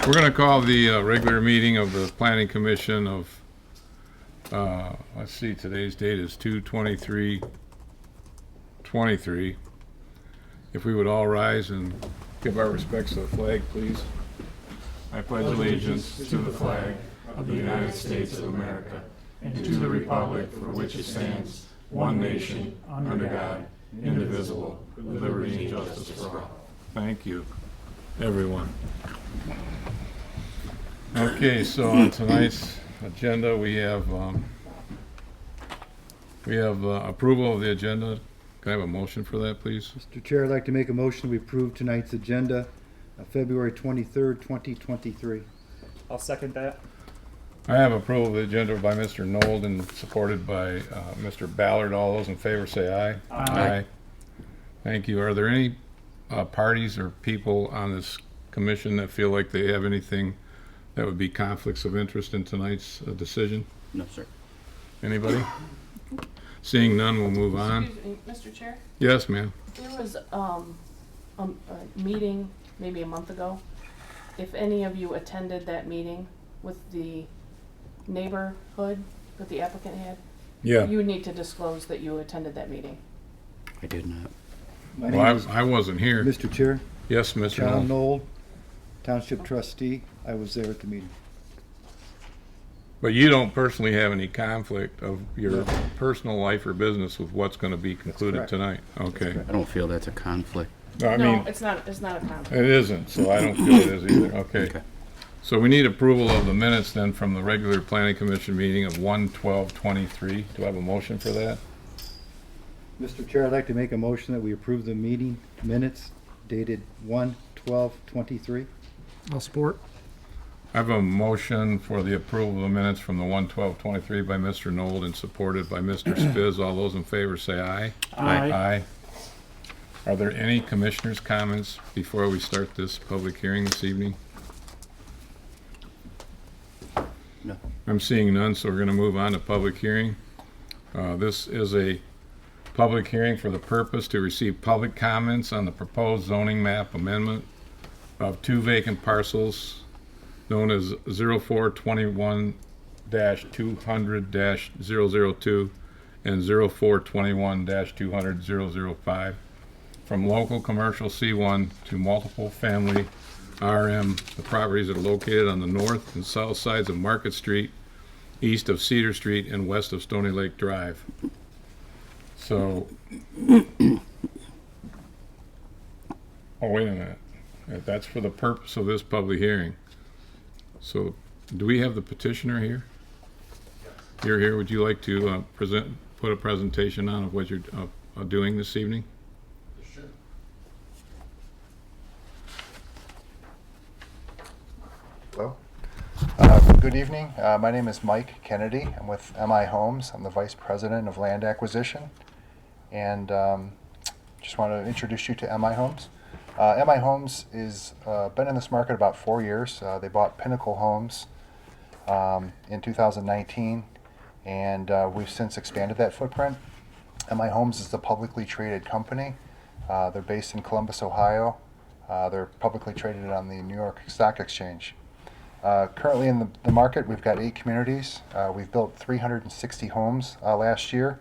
We're going to call the regular meeting of the Planning Commission of, let's see, today's date is 2/23/23. If we would all rise and give our respects to the flag, please. I pledge allegiance to the flag of the United States of America and to the republic for which it stands, one nation, under God, indivisible, with liberty and justice for all. Thank you, everyone. Okay, so on tonight's agenda, we have approval of the agenda. Can I have a motion for that, please? Mr. Chair, I'd like to make a motion we approve tonight's agenda of February 23rd, 2023. I'll second that. I have approval of the agenda by Mr. Nold and supported by Mr. Ballard. All those in favor say aye. Aye. Thank you. Are there any parties or people on this commission that feel like they have anything that would be conflicts of interest in tonight's decision? No, sir. Anybody? Seeing none, we'll move on. Excuse me, Mr. Chair, Yes, ma'am. there was a meeting maybe a month ago. If any of you attended that meeting with the neighborhood that the applicant had, Yeah. you would need to disclose that you attended that meeting. I did not. My Well, name is I wasn't here. Mr. Chair, Yes, Mr. John Nold. Knoll, Township trustee. I was there at the meeting. But you don't personally have any conflict of your No. personal life or business with what's going to be concluded correct. tonight? Okay. correct. I don't feel that's a conflict. No, I No, mean, it's not a conflict. it isn't, so I don't feel it is either. Okay. Okay. So we need approval of the minutes then from the regular planning commission meeting of 1/12/23. Do I have a motion for that? Mr. Chair, I'd like to make a motion that we approve the meeting minutes dated 1/12/23. I'll support. I have a motion for the approval of the minutes from the 1/12/23 by Mr. Nold and supported by Mr. Spiz. All those in favor say aye. Aye. Aye. Are there any commissioners' comments before we start this public hearing this evening? No. I'm seeing none, so we're going to move on to public hearing. This is a public hearing for the purpose to receive public comments on the proposed zoning map amendment of two vacant parcels known as 0421-200-002 and 0421-200-005 from local commercial C1 to multiple family RM. The properties are located on the north and south sides of Market Street, east of Cedar Street, and west of Stony Lake Drive. So, oh, wait a minute. That's for the purpose of this public hearing. So, do we have the petitioner here? You're here. Would you like to put a presentation on of what you're doing this evening? Sure. Hello. Good evening. My name is Mike Kennedy. I'm with MI Homes. I'm the Vice President of Land Acquisition. And just want to introduce you to MI Homes. MI Homes is been in this market about 4 years. They bought Pinnacle Homes in 2019, and we've since expanded that footprint. MI Homes is a publicly traded company. They're based in Columbus, Ohio. They're publicly traded on the New York Stock Exchange. Currently in the market, we've got 8 communities. We've built 360 homes last year.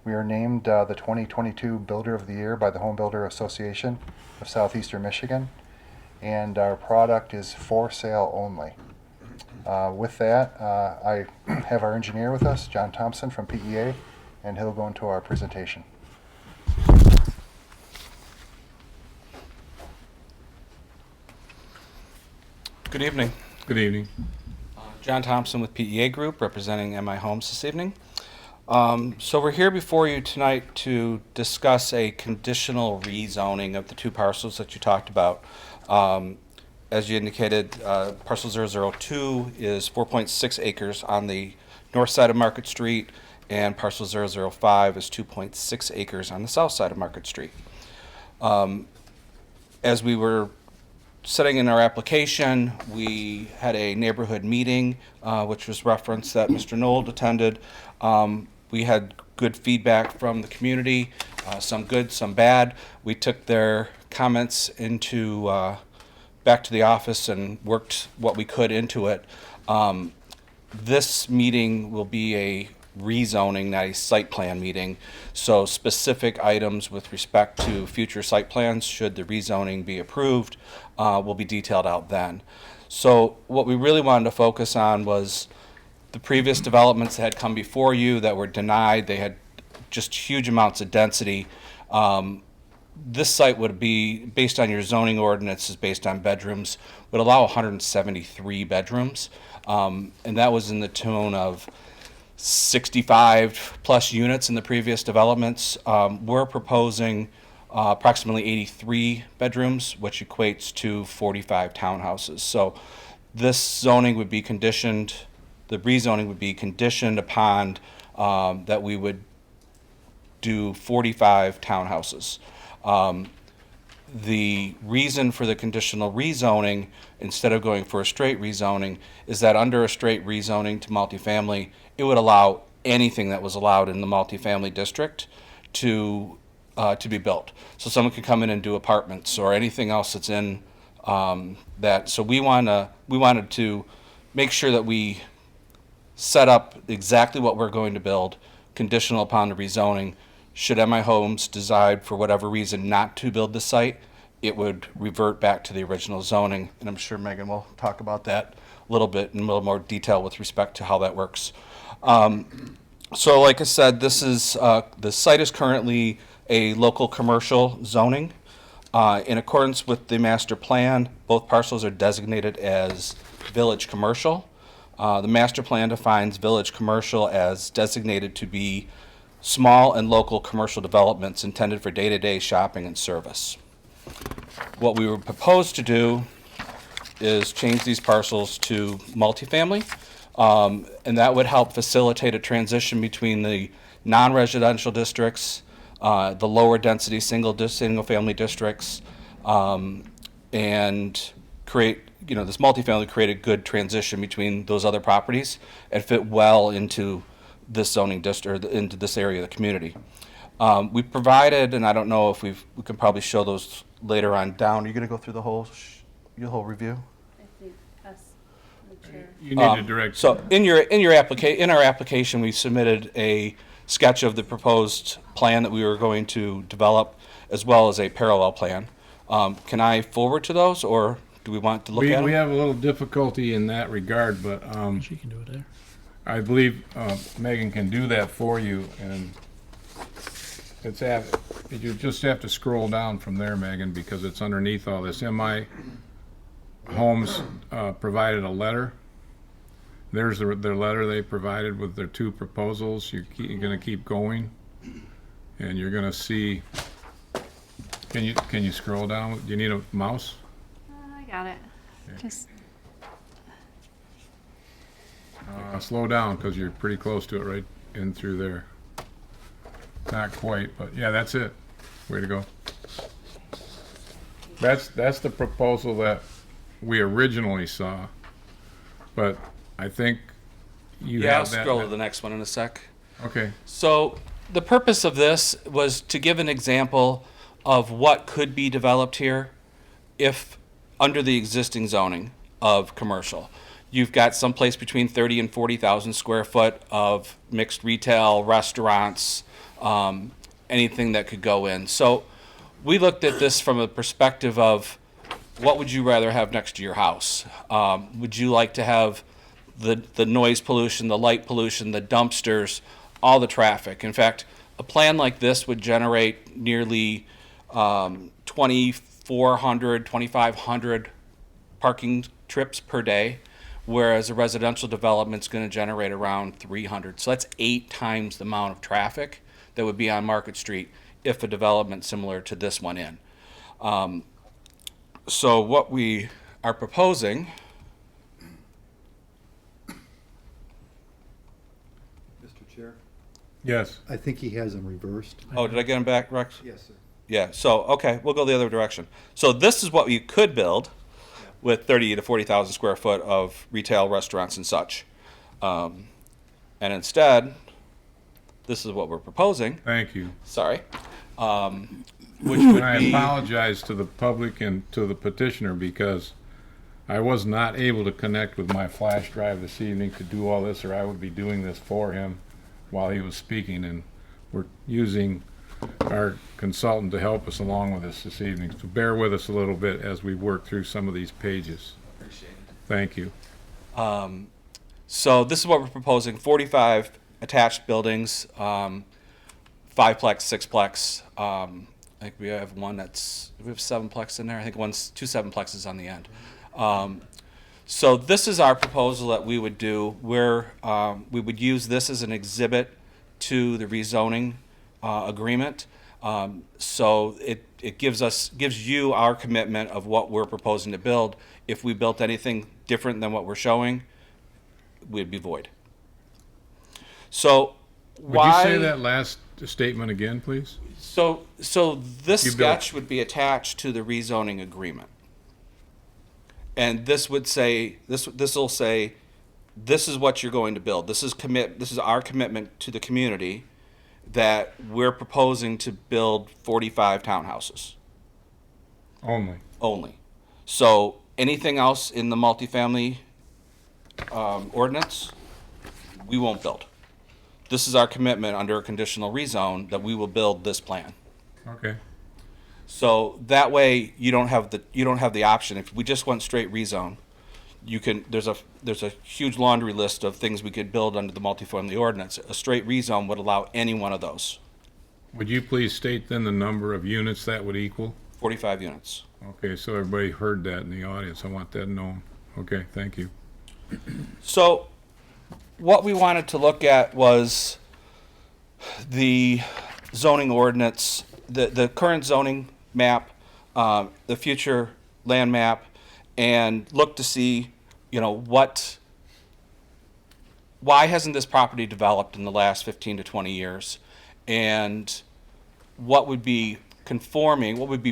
We are named the 2022 Builder of the Year by the Home Builder Association of Southeastern Michigan. And our product is for sale only. With that, I have our engineer with us, John Thompson from PEA, and he'll go into our presentation. Good evening. Good evening. John Thompson with PEA Group, representing MI Homes this evening. So we're here before you tonight to discuss a conditional rezoning of the two parcels that you talked about. As you indicated, parcel 002 is 4.6 acres on the north side of Market Street, and parcel 005 is 2.6 acres on the south side of Market Street. As we were setting in our application, we had a neighborhood meeting, which was referenced that Mr. Nold attended. We had good feedback from the community, some good, some bad. We took their comments into back to the office and worked what we could into it. This meeting will be a rezoning, not a site plan meeting. So specific items with respect to future site plans, should the rezoning be approved, will be detailed out then. So what we really wanted to focus on was the previous developments that had come before you that were denied. They had just huge amounts of density. This site would be, based on your zoning ordinances, based on bedrooms, would allow 173 bedrooms. And that was in the tune of 65 plus units in the previous developments. We're proposing approximately 83 bedrooms, which equates to 45 townhouses. So this zoning would be conditioned, the rezoning would be conditioned upon that we would do 45 townhouses. The reason for the conditional rezoning, instead of going for a straight rezoning, is that under a straight rezoning to multifamily, it would allow anything that was allowed in the multifamily district to be built. So someone could come in and do apartments or anything else that's in that. So we wanted to make sure that we set up exactly what we're going to build, conditional upon the rezoning. Should MI Homes decide for whatever reason not to build the site, it would revert back to the original zoning. And I'm sure Megan will talk about that a little bit in a little more detail with respect to how that works. So like I said, this is the site is currently a local commercial zoning. In accordance with the master plan, both parcels are designated as village commercial. The master plan defines village commercial as designated to be small and local commercial developments intended for day-to-day shopping and service. What we would propose to do is change these parcels to multifamily, and that would help facilitate a transition between the non-residential districts, the lower density single-family districts, and create, this multifamily create a good transition between those other properties and fit well into this zoning district, or into this area of the community. We provided, and I don't know if we can probably show those later on down. Are you going to go through the whole review? I think us, the chair. You need to direct. So in our application, we submitted a sketch of the proposed plan that we were going to develop, as well as a parallel plan. Can I forward to those, or do we want to look at them? We have a little difficulty in that regard, but She can do it there. I believe Megan can do that for you, and you just have to scroll down from there, Megan, because it's underneath all this. MI Homes provided a letter. There's their letter they provided with their two proposals. You're going to keep going, and you're going to see. Can you scroll down? Do you need a mouse? I got it. Just Slow down, because you're pretty close to it, right in through there. Not quite, but yeah, that's it. Way to go. That's the proposal that we originally saw, but I think you Yeah, I'll have that. scroll to the next one in a sec. Okay. So the purpose of this was to give an example of what could be developed here if under the existing zoning of commercial. You've got someplace between 30 and 40,000 square foot of mixed retail, restaurants, anything that could go in. So we looked at this from a perspective of what would you rather have next to your house? Would you like to have the noise pollution, the light pollution, the dumpsters, all the traffic? In fact, a plan like this would generate nearly 2,400, 2,500 parking trips per day, whereas a residential development is going to generate around 300. So that's 8 times the amount of traffic that would be on Market Street if a development similar to this one in. So what we are proposing, Mr. Chair, Yes. I think he has them reversed. oh, did I get them back, Rex? Yes, sir. Yeah, so, okay, we'll go the other direction. So this is what you could build with 30 to 40,000 square foot of retail, restaurants, and such. And instead, this is what we're proposing, Thank you. sorry, which would And I be, apologize to the public and to the petitioner, because I was not able to connect with my flash drive this evening to do all this, or I would be doing this for him while he was speaking, and we're using our consultant to help us along with this evening. So bear with us a little bit as we work through some of these pages. Appreciate it. Thank you. So this is what we're proposing: 45 attached buildings, 5-plex, 6-plex. I think we have one we have 7-plex in there. I think two 7-plexes on the end. So this is our proposal that we would do, where we would use this as an exhibit to the rezoning agreement. So it gives you our commitment of what we're proposing to build. If we built anything different than what we're showing, we'd be void. So Would you say that last statement again, please? So this You sketch built- would be attached to the rezoning agreement. And this would say, this will say, this is what you're going to build. This is our commitment to the community that we're proposing to build 45 townhouses only. So anything else in the multifamily ordinance, we won't build. This is our commitment under a conditional rezone that we will build this plan. Okay. So that way you don't have the option. If we just went straight rezone, there's a huge laundry list of things we could build under the multifamily ordinance. A straight rezone would allow any one of those. Would you please state then the number of units that would equal? 45 units. Okay, so everybody heard that in the audience. I want that known. Okay, thank you. So what we wanted to look at was the zoning ordinance, the current zoning map, the future land map, and look to see, why hasn't this property developed in the last 15 to 20 years, and what would be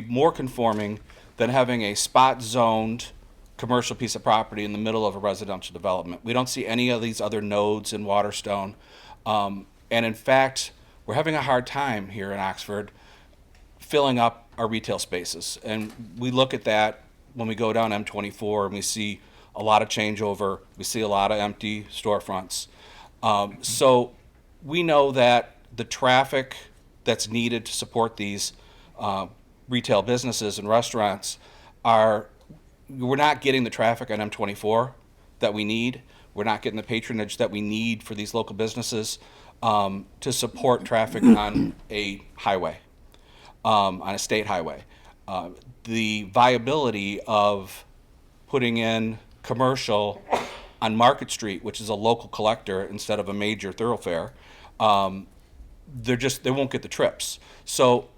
more conforming than having a spot zoned commercial piece of property in the middle of a residential development. We don't see any of these other nodes in Waterstone. And in fact, we're having a hard time here in Oxford filling up our retail spaces. And we look at that when we go down M24 and we see a lot of changeover. We see a lot of empty storefronts. So we know that the traffic that's needed to support these retail businesses and restaurants we're not getting the traffic on M24 that we need. We're not getting the patronage that we need for these local businesses to support traffic on a highway, on a state highway. The viability of putting in commercial on Market Street, which is a local collector instead of a major thoroughfare, they won't get the trips. So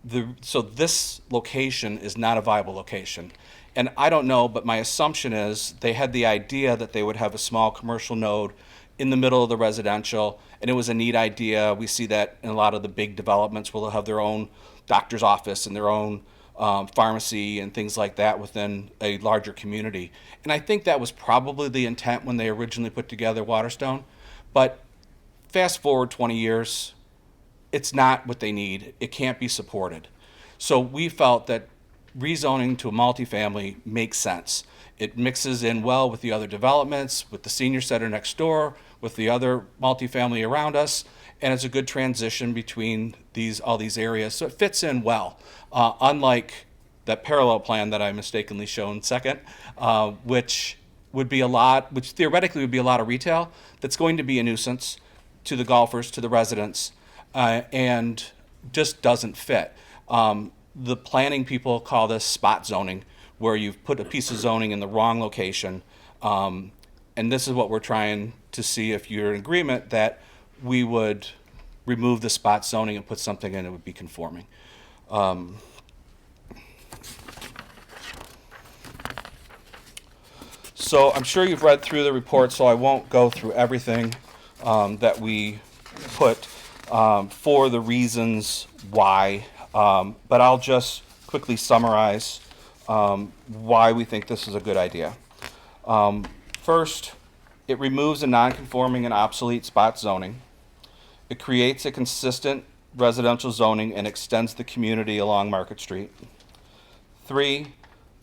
this location is not a viable location. And I don't know, but my assumption is they had the idea that they would have a small commercial node in the middle of the residential, and it was a neat idea. We see that in a lot of the big developments where they'll have their own doctor's office and their own pharmacy and things like that within a larger community. And I think that was probably the intent when they originally put together Waterstone. But fast forward 20 years, it's not what they need. It can't be supported. So we felt that rezoning to a multifamily makes sense. It mixes in well with the other developments, with the senior center next door, with the other multifamily around us, and it's a good transition between all these areas. So it fits in well, unlike that parallel plan that I mistakenly shown second, which theoretically would be a lot of retail that's going to be a nuisance to the golfers, to the residents, and just doesn't fit. The planning people call this spot zoning, where you've put a piece of zoning in the wrong location. And this is what we're trying to see if you're in agreement that we would remove the spot zoning and put something in that would be conforming. So I'm sure you've read through the report, so I won't go through everything that we put for the reasons why. But I'll just quickly summarize why we think this is a good idea. First, it removes a non-conforming and obsolete spot zoning. It creates a consistent residential zoning and extends the community along Market Street. 3,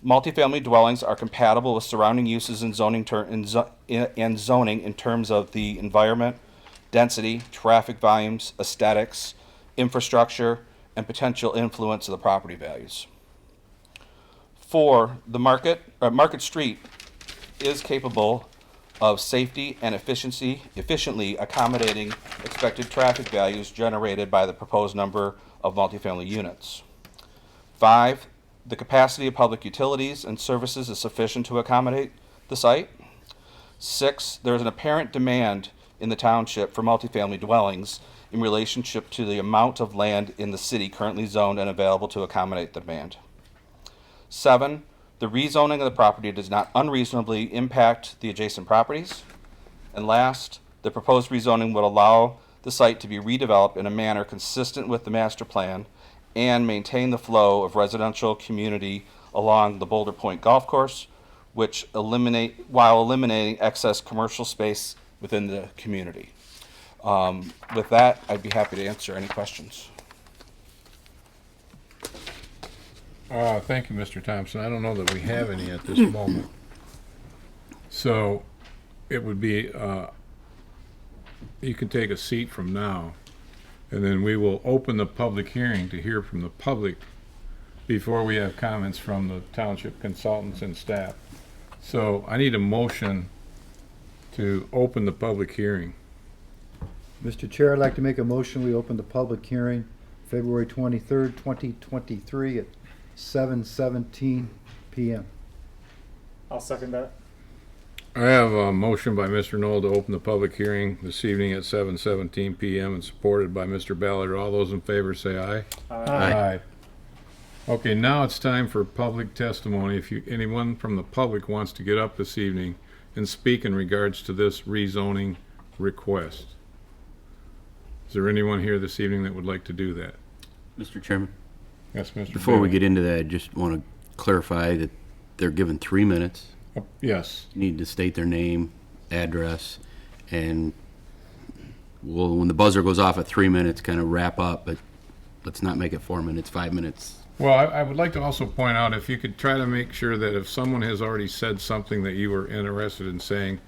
Multifamily dwellings are compatible with surrounding uses and zoning in terms of the environment, density, traffic volumes, aesthetics, infrastructure, and potential influence of the property values. 4, the Market Street is capable of safety and efficiently accommodating expected traffic values generated by the proposed number of multifamily units. 5, the capacity of public utilities and services is sufficient to accommodate the site. 6, there is an apparent demand in the township for multifamily dwellings in relationship to the amount of land in the city currently zoned and available to accommodate the demand. 7, the rezoning of the property does not unreasonably impact the adjacent properties. And last, the proposed rezoning would allow the site to be redeveloped in a manner consistent with the master plan and maintain the flow of residential community along the Boulder Point Golf Course, while eliminating excess commercial space within the community. With that, I'd be happy to answer any questions. Thank you, Mr. Thompson. I don't know that we have any at this moment. So it would be, you can take a seat from now, and then we will open the public hearing to hear from the public before we have comments from the township consultants and staff. So I need a motion to open the public hearing. Mr. Chair, I'd like to make a motion, we open the public hearing February 23rd, 2023 at 7:17 p.m. I'll second that. I have a motion by Mr. Knoll to open the public hearing this evening at 7:17 p.m. and supported by Mr. Ballard. All those in favor say aye. Aye. Okay, now it's time for public testimony. If anyone from the public wants to get up this evening and speak in regards to this rezoning request. Is there anyone here this evening that would like to do that? Mr. Chairman, Yes, Mr. before we Bailey. get into that, I just want to clarify that they're given 3 minutes. Yes. Need to state their name, address, and when the buzzer goes off at 3 minutes, kind of wrap up, but let's not make it 4 minutes, 5 minutes. Well, I would like to also point out, if you could try to make sure that if someone has already said something that you were interested in saying,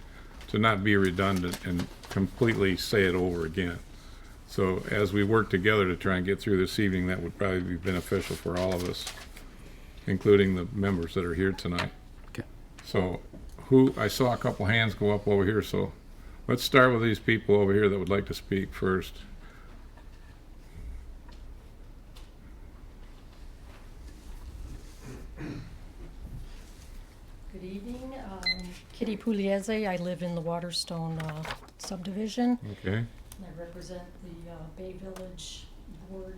to not be redundant and completely say it over again. So as we work together to try and get through this evening, that would probably be beneficial for all of us, including the members that are here tonight. Okay. So I saw a couple hands go up over here, so let's start with these people over here that would like to speak first. Good evening. Kitty Pugliese. I live in the Waterstone subdivision. Okay. And I represent the Bay Village Board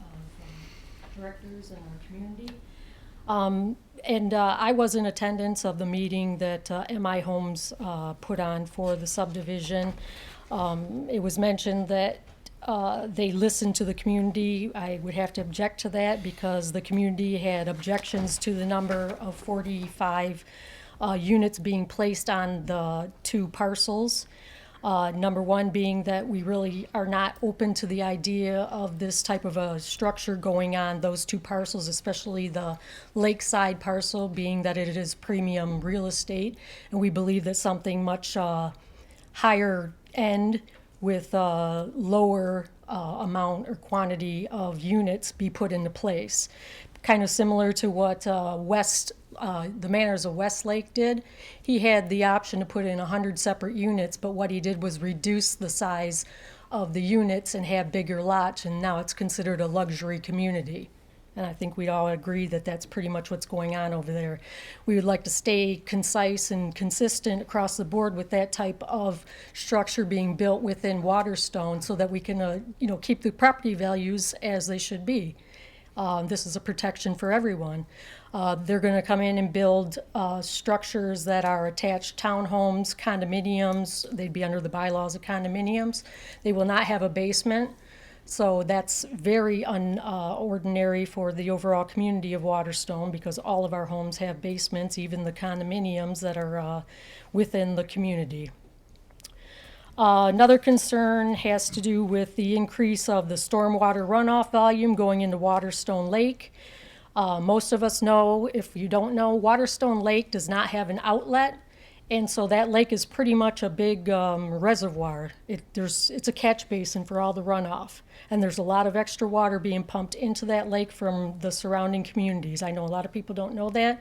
of Directors in our community. And I was in attendance of the meeting that MI Homes put on for the subdivision. It was mentioned that they listened to the community. I would have to object to that because the community had objections to the number of 45 units being placed on the 2 parcels. Number one being that we really are not open to the idea of this type of a structure going on those 2 parcels, especially the lakeside parcel, being that it is premium real estate. And we believe that something much higher end with a lower amount or quantity of units be put into place. Kind of similar to what the Manors of Westlake did. He had the option to put in 100 separate units, but what he did was reduce the size of the units and have bigger lots, and now it's considered a luxury community. And I think we'd all agree that that's pretty much what's going on over there. We would like to stay concise and consistent across the board with that type of structure being built within Waterstone so that we can keep the property values as they should be. This is a protection for everyone. They're going to come in and build structures that are attached townhomes, condominiums. They'd be under the bylaws of condominiums. They will not have a basement. So that's very unordinary for the overall community of Waterstone because all of our homes have basements, even the condominiums that are within the community. Another concern has to do with the increase of the stormwater runoff volume going into Waterstone Lake. Most of us know, if you don't know, Waterstone Lake does not have an outlet. And so that lake is pretty much a big reservoir. It's a catch basin for all the runoff. And there's a lot of extra water being pumped into that lake from the surrounding communities. I know a lot of people don't know that,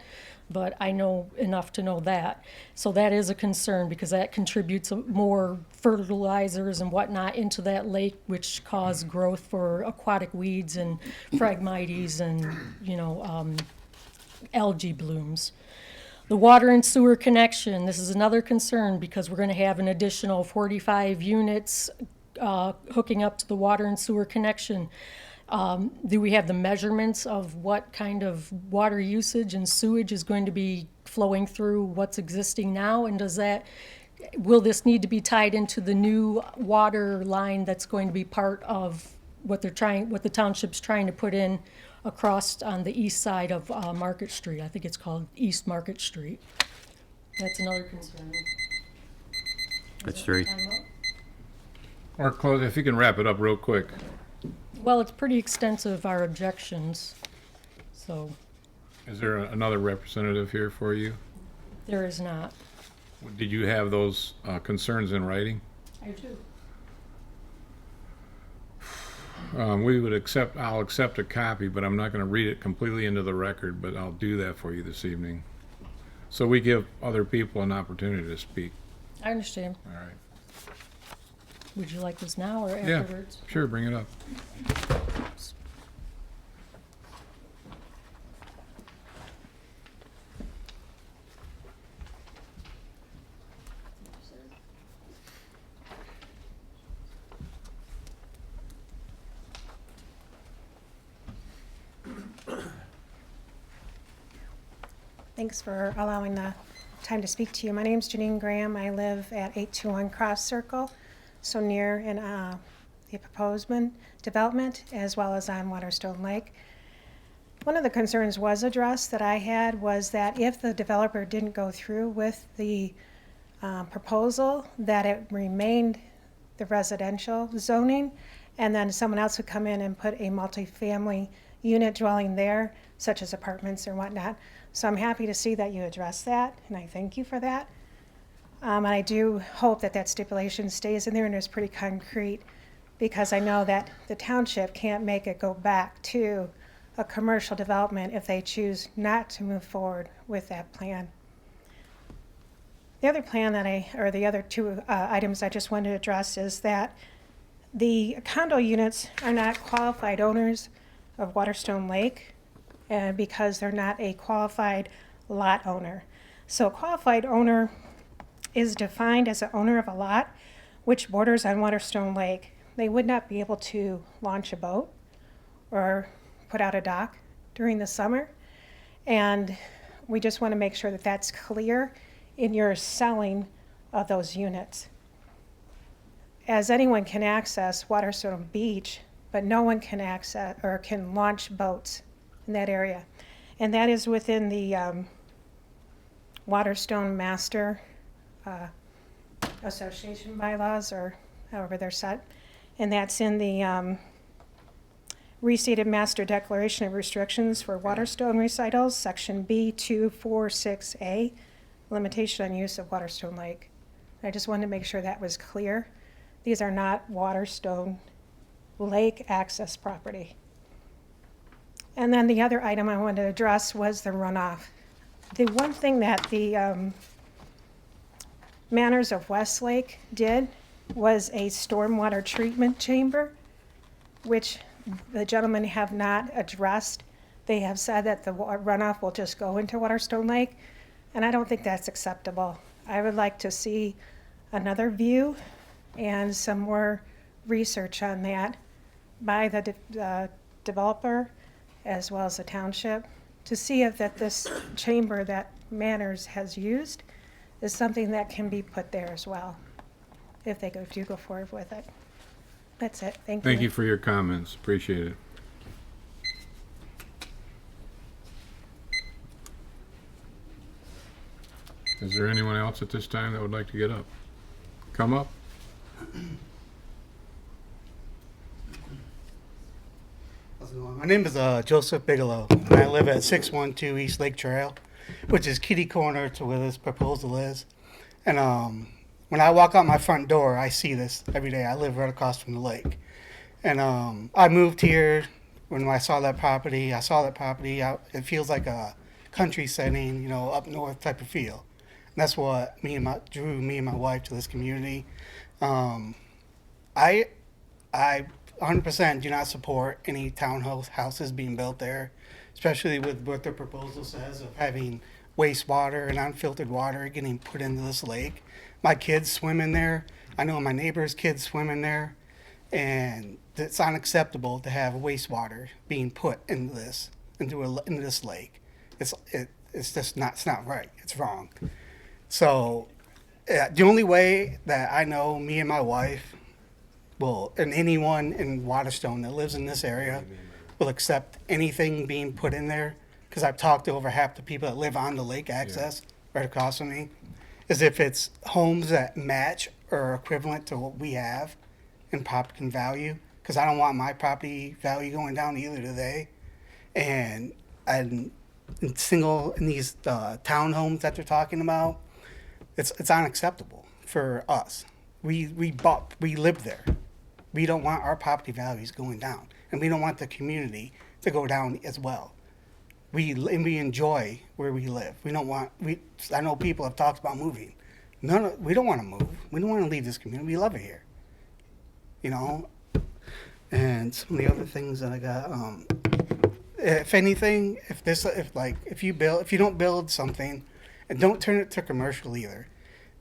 but I know enough to know that. So that is a concern because that contributes more fertilizers and whatnot into that lake, which cause growth for aquatic weeds and phragmites and, algae blooms. The water and sewer connection, this is another concern because we're going to have an additional 45 units hooking up to the water and sewer connection. Do we have the measurements of what kind of water usage and sewage is going to be flowing through what's existing now? And will this need to be tied into the new water line that's going to be part of what the township's trying to put in across on the east side of Market Street? I think it's called East Market Street. That's another concern. That's 3. Or close, if you can wrap it up real quick. Well, it's pretty extensive, our objections, so Is there another representative here for you? there is not. Did you have those concerns in writing? I do. I'll accept a copy, but I'm not going to read it completely into the record, but I'll do that for you this evening. So we give other people an opportunity to speak. I understand. All right. Would you like this now or Yeah, afterwards? sure, bring it up. Thanks for allowing the time to speak to you. My name's Janine Graham. I live at 821 Cross Circle, so near the proposed development, as well as on Waterstone Lake. One of the concerns was addressed that I had was that if the developer didn't go through with the proposal, that it remained the residential zoning, and then someone else would come in and put a multifamily unit dwelling there, such as apartments or whatnot. So I'm happy to see that you address that, and I thank you for that. And I do hope that that stipulation stays in there and is pretty concrete, because I know that the township can't make it go back to a commercial development if they choose not to move forward with that plan. The other plan the other two items I just wanted to address is that the condo units are not qualified owners of Waterstone Lake, and because they're not a qualified lot owner. So a qualified owner is defined as an owner of a lot which borders on Waterstone Lake. They would not be able to launch a boat or put out a dock during the summer. And we just want to make sure that that's clear in your selling of those units. As anyone can access Waterstone Beach, but no one can access or can launch boats in that area. And that is within the Waterstone Master Association bylaws, or however they're set. And that's in the restated Master Declaration of Restrictions for Waterstone Recitals, Section B246A, limitation on use of Waterstone Lake. I just wanted to make sure that was clear. These are not Waterstone Lake access property. And then the other item I wanted to address was the runoff. The one thing that the Manors of Westlake did was a stormwater treatment chamber, which the gentlemen have not addressed. They have said that the runoff will just go into Waterstone Lake, and I don't think that's acceptable. I would like to see another view and some more research on that by the developer as well as the township to see if this chamber that Manners has used is something that can be put there as well, if they do go forward with it. That's it. Thank you. Thank you for your comments. Appreciate it. Is there anyone else at this time that would like to get up? Come up. How's it going? My name is Joseph Bigelow, and I live at 612 East Lake Trail, which is kitty corner to where this proposal is. And when I walk out my front door, I see this every day. I live right across from the lake. And I moved here when I saw that property. It feels like a country setting, you know, up north type of feel. And that's what drew me and my wife to this community. I 100% do not support any houses being built there, especially with what the proposal says of having wastewater and unfiltered water getting put into this lake. My kids swim in there. I know my neighbor's kids swim in there, and it's unacceptable to have wastewater being put into this lake. It's just not. It's not right. It's wrong. So the only way that I know me and my wife will, and anyone in Waterstone that lives in this area will accept anything being put in there, because I've talked to over half the people that live on the lake access right across from me, is if it's homes that match or equivalent to what we have in property value, because I don't want my property value going down either today. And in these townhomes that they're talking about, it's unacceptable for us. We live there. We don't want our property values going down, and we don't want the community to go down as well. We enjoy where we live. I know people have talked about moving. We don't want to move. We don't want to leave this community. We love it here. You know, and some of the other things that I got. If anything, if you don't build something, and don't turn it to commercial either,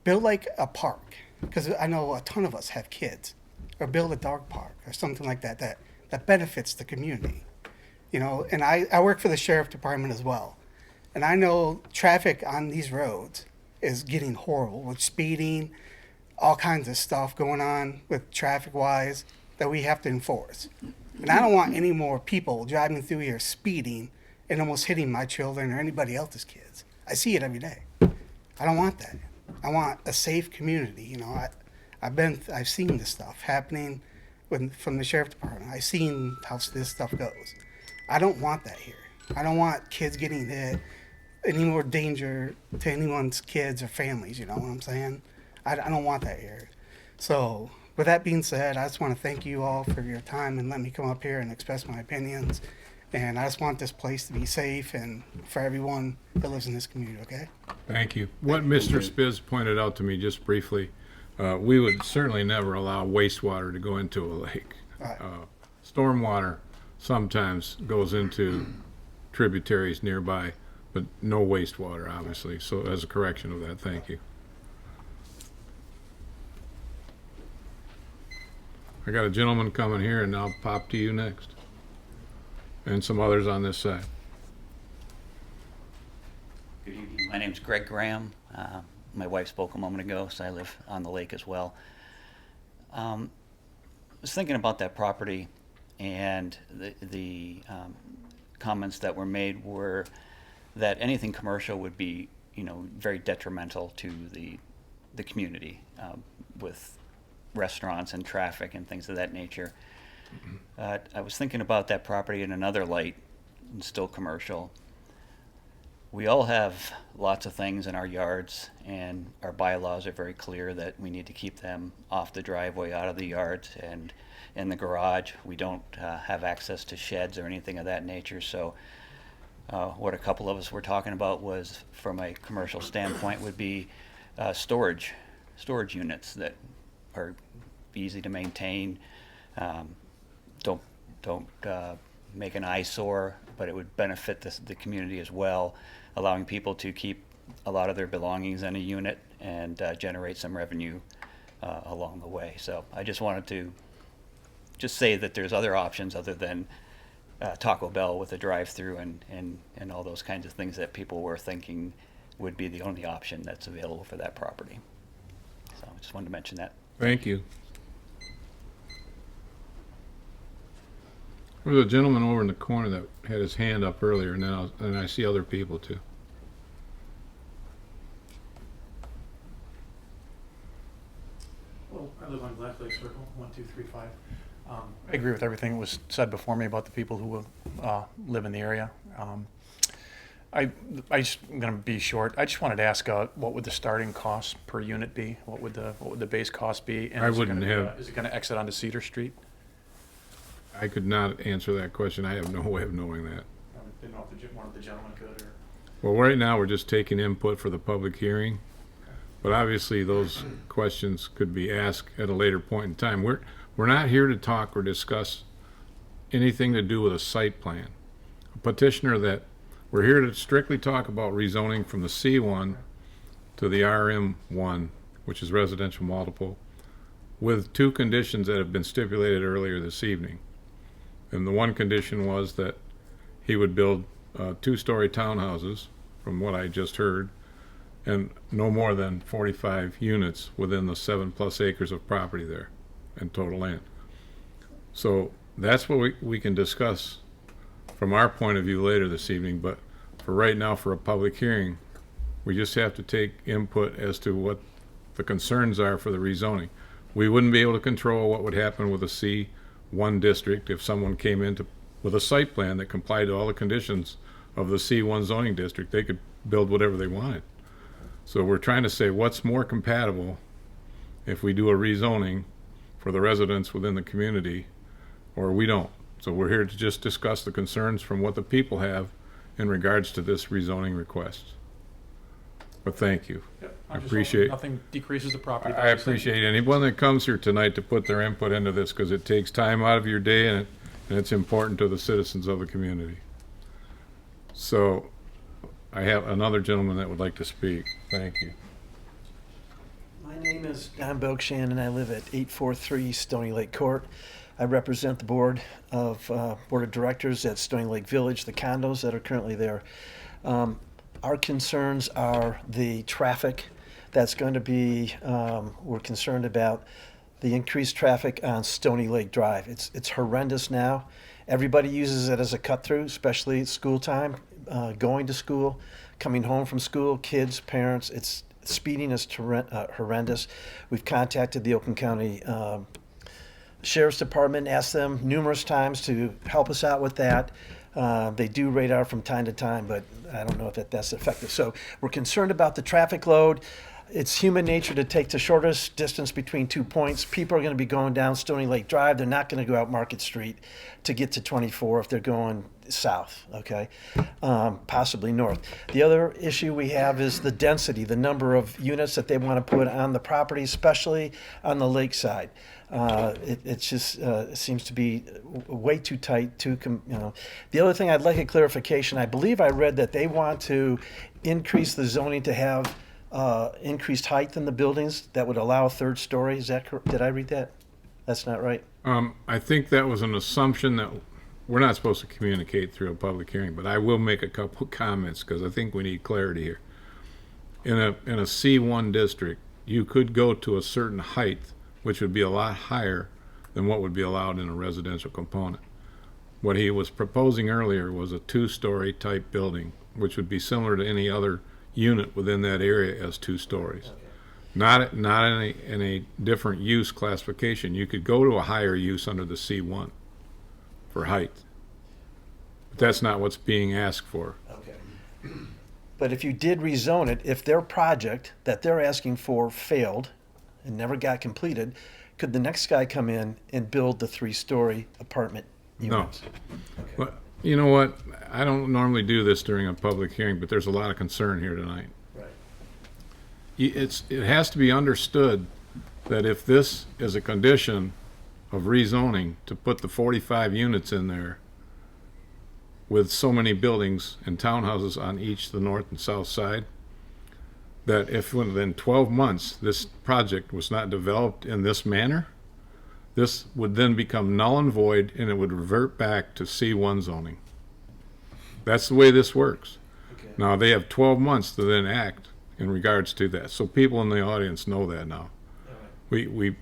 build like a park, because I know a ton of us have kids, or build a dog park or something like that benefits the community. You know, and I work for the sheriff department as well, and I know traffic on these roads is getting horrible with speeding, all kinds of stuff going on with traffic-wise that we have to enforce. And I don't want any more people driving through here speeding and almost hitting my children or anybody else's kids. I see it every day. I don't want that. I want a safe community. You know, I've seen this stuff happening from the sheriff department. I've seen how this stuff goes. I don't want that here. I don't want kids getting hit, any more danger to anyone's kids or families. You know what I'm saying? I don't want that here. So with that being said, I just want to thank you all for your time and let me come up here and express my opinions. And I just want this place to be safe and for everyone that lives in this community, okay? Thank you. What Mr. Spiz pointed out to me just briefly, we would certainly never allow wastewater to go into a lake. Right. Stormwater sometimes goes into tributaries nearby, but no wastewater, obviously. So as a correction of that, thank you. I got a gentleman coming here, and I'll pop to you next. And some others on this side. Good evening. My name's Greg Graham. My wife spoke a moment ago, so I live on the lake as well. I was thinking about that property, and the comments that were made were that anything commercial would be, you know, very detrimental to the community with restaurants and traffic and things of that nature. I was thinking about that property in another light, and still commercial. We all have lots of things in our yards, and our bylaws are very clear that we need to keep them off the driveway, out of the yards, and in the garage. We don't have access to sheds or anything of that nature. So what a couple of us were talking about was, from a commercial standpoint, would be storage units that are easy to maintain, don't make an eyesore, but it would benefit the community as well, allowing people to keep a lot of their belongings in a unit and generate some revenue along the way. So I just wanted to just say that there's other options other than Taco Bell with a drive-through and all those kinds of things that people were thinking would be the only option that's available for that property. So I just wanted to mention that. Thank you. There was a gentleman over in the corner that had his hand up earlier, and I see other people too. Well, I live on Black Lake Circle, 1235. I agree with everything that was said before me about the people who live in the area. I'm going to be short. I just wanted to ask, what would the starting cost per unit be? What would the base cost be? And I is it wouldn't gonna be, have- is it going to exit onto Cedar Street? I could not answer that question. I have no way of knowing that. I didn't know if one of the gentlemen could. Or... Well, right now, we're just taking input for the public hearing, but obviously those questions could be asked at a later point in time. We're not here to talk or discuss anything to do with a site plan. A petitioner that, we're here to strictly talk about rezoning from the C1 to the RM1, which is residential multiple, with two conditions that have been stipulated earlier this evening. And the one condition was that he would build two-story townhouses, from what I just heard, and no more than 45 units within the 7+ acres of property there and total land. So that's what we can discuss from our point of view later this evening, but for right now, for a public hearing, we just have to take input as to what the concerns are for the rezoning. We wouldn't be able to control what would happen with a C1 district if someone came in with a site plan that complied to all the conditions of the C1 zoning district. They could build whatever they wanted. So we're trying to say what's more compatible if we do a rezoning for the residents within the community, or we don't. So we're here to just discuss the concerns from what the people have in regards to this rezoning request. But thank you. Yep. I appreciate. Nothing decreases the property. I appreciate anyone that comes here tonight to put their input into this, because it takes time out of your day, and it's important to the citizens of the community. So I have another gentleman that would like to speak. Thank you. My name is Don Belkshan, and I live at 843 Stony Lake Court. I represent the board of directors at Stony Lake Village, the condos that are currently there. Our concerns are the traffic that's going to be, we're concerned about the increased traffic on Stony Lake Drive. It's horrendous now. Everybody uses it as a cut through, especially at school time, going to school, coming home from school, kids, parents. Speeding is horrendous. We've contacted the Oakland County Sheriff's Department, asked them numerous times to help us out with that. They do radar from time to time, but I don't know if that's effective. So we're concerned about the traffic load. It's human nature to take the shortest distance between 2 points. People are going to be going down Stony Lake Drive. They're not going to go out Market Street to get to 24 if they're going south, okay? Possibly north. The other issue we have is the density, the number of units that they want to put on the property, especially on the lakeside. It just seems to be way too tight. The other thing I'd like a clarification. I believe I read that they want to increase the zoning to have increased height in the buildings that would allow a third story. Is that correct? Did I read that? That's not right. I think that was an assumption that we're not supposed to communicate through a public hearing, but I will make a couple comments because I think we need clarity here. In a C1 district, you could go to a certain height, which would be a lot higher than what would be allowed in a residential component. What he was proposing earlier was a two-story type building, which would be similar to any other unit within that area as 2 stories. Okay. Not in a different use classification. You could go to a higher use under the C1 for height. But that's not what's being asked for. Okay. But if you did rezone it, if their project that they're asking for failed and never got completed, could the next guy come in and build the 3-story apartment units? No. Okay. Well, you know what? I don't normally do this during a public hearing, but there's a lot of concern here tonight. Right. It has to be understood that if this is a condition of rezoning to put the 45 units in there with so many buildings and townhouses on each the north and south side, that if within 12 months this project was not developed in this manner, this would then become null and void, and it would revert back to C1 zoning. That's the way this works. Okay. Now, they have 12 months to then act in regards to that. So people in the audience know that now. Right.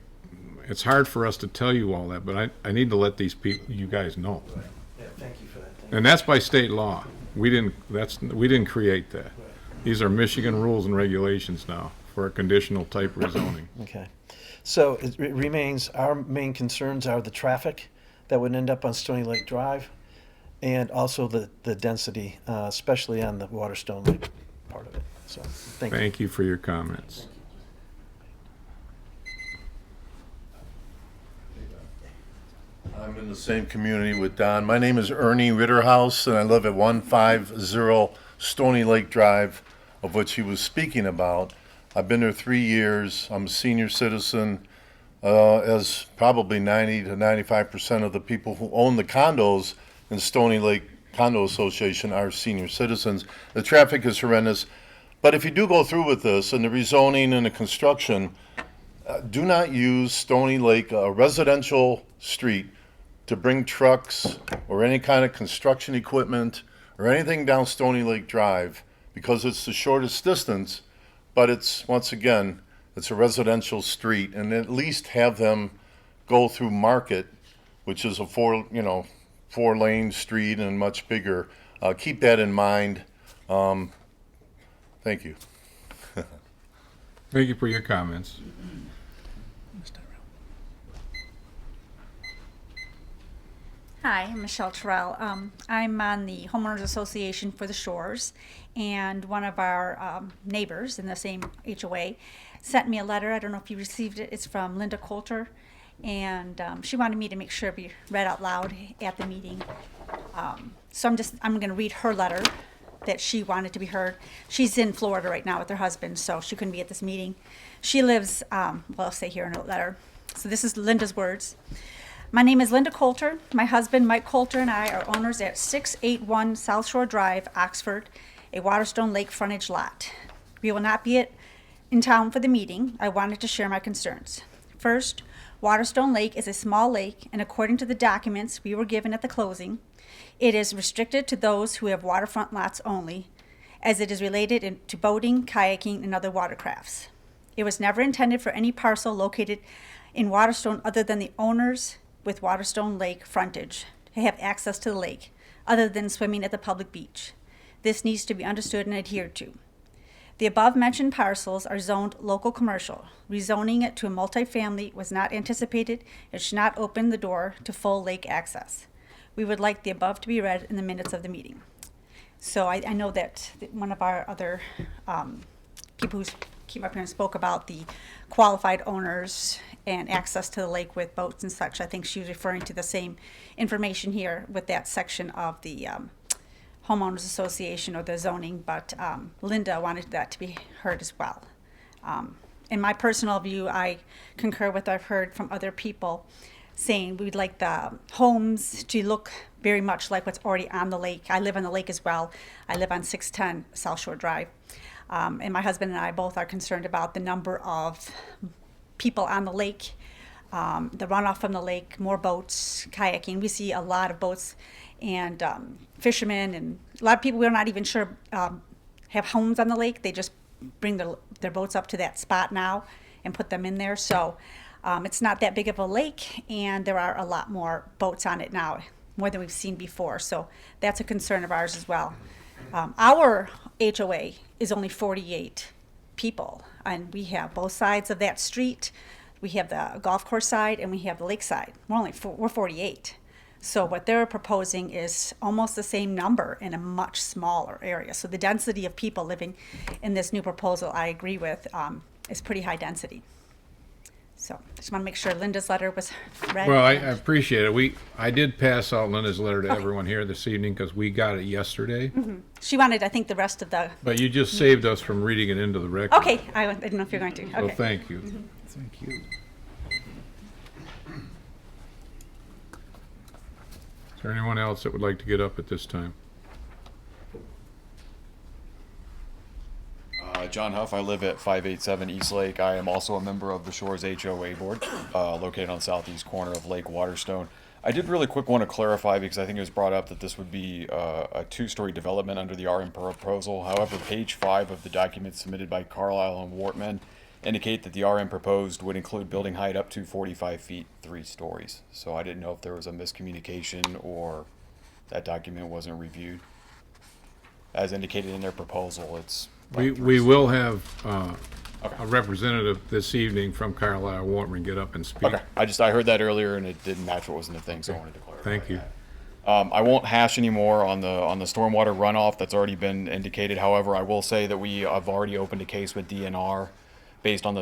It's hard for us to tell you all that, but I need to let these people, you guys know. Right. Yeah, thank you for that. And that's by state law. We didn't create that. Right. These are Michigan rules and regulations now for a conditional type rezoning. Okay. So it remains, our main concerns are the traffic that would end up on Stony Lake Drive and also the density, especially on the Waterstone Lake part of it. So, thank you. Thank you for your comments. I'm in the same community with Don. My name is Ernie Ritterhouse, and I live at 150 Stony Lake Drive, of which he was speaking about. I've been there 3 years. I'm a senior citizen, as probably 90 to 95% of the people who own the condos in Stony Lake Condo Association are senior citizens. The traffic is horrendous. But if you do go through with this and the rezoning and the construction, do not use Stony Lake, a residential street, to bring trucks or any kind of construction equipment or anything down Stony Lake Drive, because it's the shortest distance, but it's, once again, it's a residential street, and at least have them go through Market, which is a four-lane street and much bigger. Keep that in mind. Thank you. Thank you for your comments. Hi, I'm Michelle Terrell. I'm on the Homeowners Association for the Shores, and one of our neighbors in the same HOA sent me a letter. I don't know if you received it. It's from Linda Coulter, and she wanted me to make sure it be read out loud at the meeting. So I'm going to read her letter that she wanted to be heard. She's in Florida right now with her husband, so she couldn't be at this meeting. She lives, well, I'll say here in her letter. So this is Linda's words. My name is Linda Coulter. My husband, Mike Coulter, and I are owners at 681 South Shore Drive, Oxford, a Waterstone Lake frontage lot. We will not be in town for the meeting. I wanted to share my concerns. First, Waterstone Lake is a small lake, and according to the documents we were given at the closing, it is restricted to those who have waterfront lots only, as it is related to boating, kayaking, and other watercrafts. It was never intended for any parcel located in Waterstone other than the owners with Waterstone Lake frontage to have access to the lake, other than swimming at the public beach. This needs to be understood and adhered to. The above-mentioned parcels are zoned local commercial. Rezoning it to a multifamily was not anticipated. It should not open the door to full lake access. We would like the above to be read in the minutes of the meeting. So I know that one of our other people who came up here and spoke about the qualified owners and access to the lake with boats and such. I think she was referring to the same information here with that section of the Homeowners Association or the zoning, but Linda wanted that to be heard as well. In my personal view, I concur with what I've heard from other people saying we'd like the homes to look very much like what's already on the lake. I live on the lake as well. I live on 610 South Shore Drive. And my husband and I both are concerned about the number of people on the lake, the runoff from the lake, more boats, kayaking. We see a lot of boats and fishermen, and a lot of people we're not even sure have homes on the lake. They just bring their boats up to that spot now and put them in there. So it's not that big of a lake, and there are a lot more boats on it now, more than we've seen before. So that's a concern of ours as well. Our HOA is only 48 people, and we have both sides of that street. We have the golf course side and we have the lake side. We're 48. So what they're proposing is almost the same number in a much smaller area. So the density of people living in this new proposal, I agree with, is pretty high density. So just want to make sure Linda's letter was read. Well, I appreciate it. I did pass out Linda's letter to everyone here this evening because we got it yesterday. Mm-hmm. She wanted, I think, the rest of the... But you just saved us from reading it into the record. Okay, I didn't know if you're going to. Okay. So thank you. Mm-hmm. Thank you. Is there anyone else that would like to get up at this time? John Huff, I live at 587 East Lake. I am also a member of the Shores HOA board, located on the southeast corner of Lake Waterstone. I did really quick want to clarify, because I think it was brought up that this would be a two-story development under the RM proposal. However, page 5 of the document submitted by Carlisle and Wortman indicate that the RM proposed would include building height up to 45 feet, 3 stories. So I didn't know if there was a miscommunication or that document wasn't reviewed. As indicated in their proposal, it's... We will have a representative this evening from Carlisle Wartman get up and speak. Okay, I heard that earlier and it didn't match what was in the thing, so I wanted to clarify. Thank you. I won't hash anymore on the stormwater runoff that's already been indicated. However, I will say that we have already opened a case with DNR based on the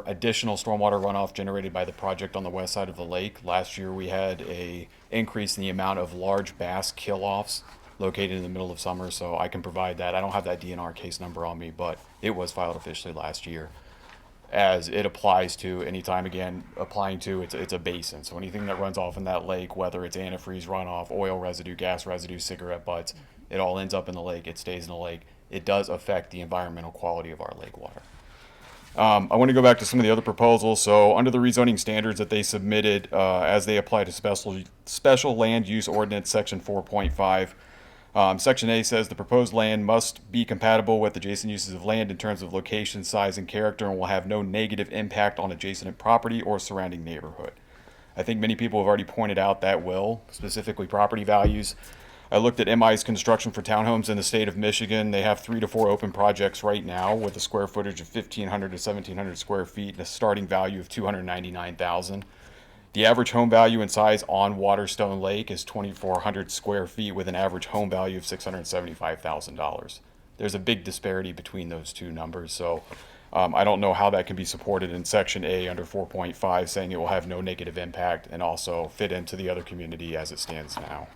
additional stormwater runoff generated by the project on the west side of the lake. Last year, we had a increase in the amount of large bass kill-offs located in the middle of summer, so I can provide that. I don't have that DNR case number on me, but it was filed officially last year. As it applies to anytime, again, applying to, it's a basin. So anything that runs off in that lake, whether it's antifreeze runoff, oil residue, gas residue, cigarette butts, it all ends up in the lake. It stays in the lake. It does affect the environmental quality of our lake water. I want to go back to some of the other proposals. So under the rezoning standards that they submitted as they apply to special land use ordinance section 4.5, Section A says the proposed land must be compatible with adjacent uses of land in terms of location, size, and character, and will have no negative impact on adjacent property or surrounding neighborhood. I think many people have already pointed out that will, specifically property values. I looked at MI's construction for townhomes in the state of Michigan. They have 3 to 4 open projects right now with a square footage of 1,500 to 1,700 square feet and a starting value of $299,000. The average home value and size on Waterstone Lake is 2,400 square feet with an average home value of $675,000. There's a big disparity between those two numbers, so I don't know how that can be supported in Section A under 4.5, saying it will have no negative impact and also fit into the other community as it stands now.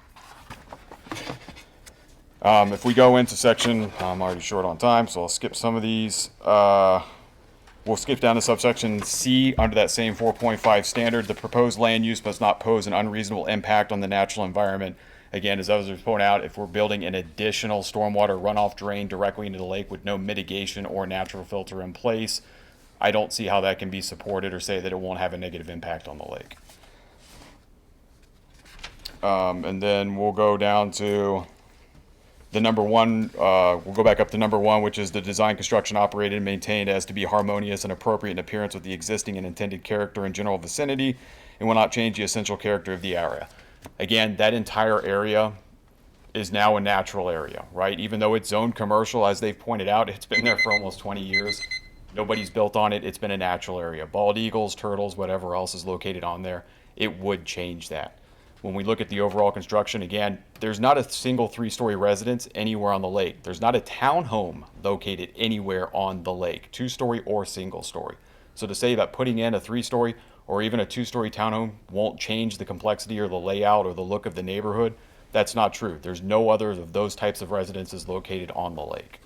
If we go into section, I'm already short on time, so I'll skip some of these. We'll skip down to subsection C under that same 4.5 standard. The proposed land use must not pose an unreasonable impact on the natural environment. Again, as others point out, if we're building an additional stormwater runoff drain directly into the lake with no mitigation or natural filter in place, I don't see how that can be supported or say that it won't have a negative impact on the lake. And then we'll go down to the number one, we'll go back up to number 1, which is the design, construction, operated, and maintained as to be harmonious and appropriate in appearance with the existing and intended character and general vicinity, and will not change the essential character of the area. Again, that entire area is now a natural area, right? Even though it's zoned commercial, as they've pointed out, it's been there for almost 20 years. Nobody's built on it. It's been a natural area. Bald eagles, turtles, whatever else is located on there, it would change that. When we look at the overall construction, again, there's not a single 3-story residence anywhere on the lake. There's not a townhome located anywhere on the lake, 2-story or single-story. So to say that putting in a 3-story or even a 2-story townhome won't change the complexity or the layout or the look of the neighborhood, that's not true. There's no other of those types of residences located on the lake.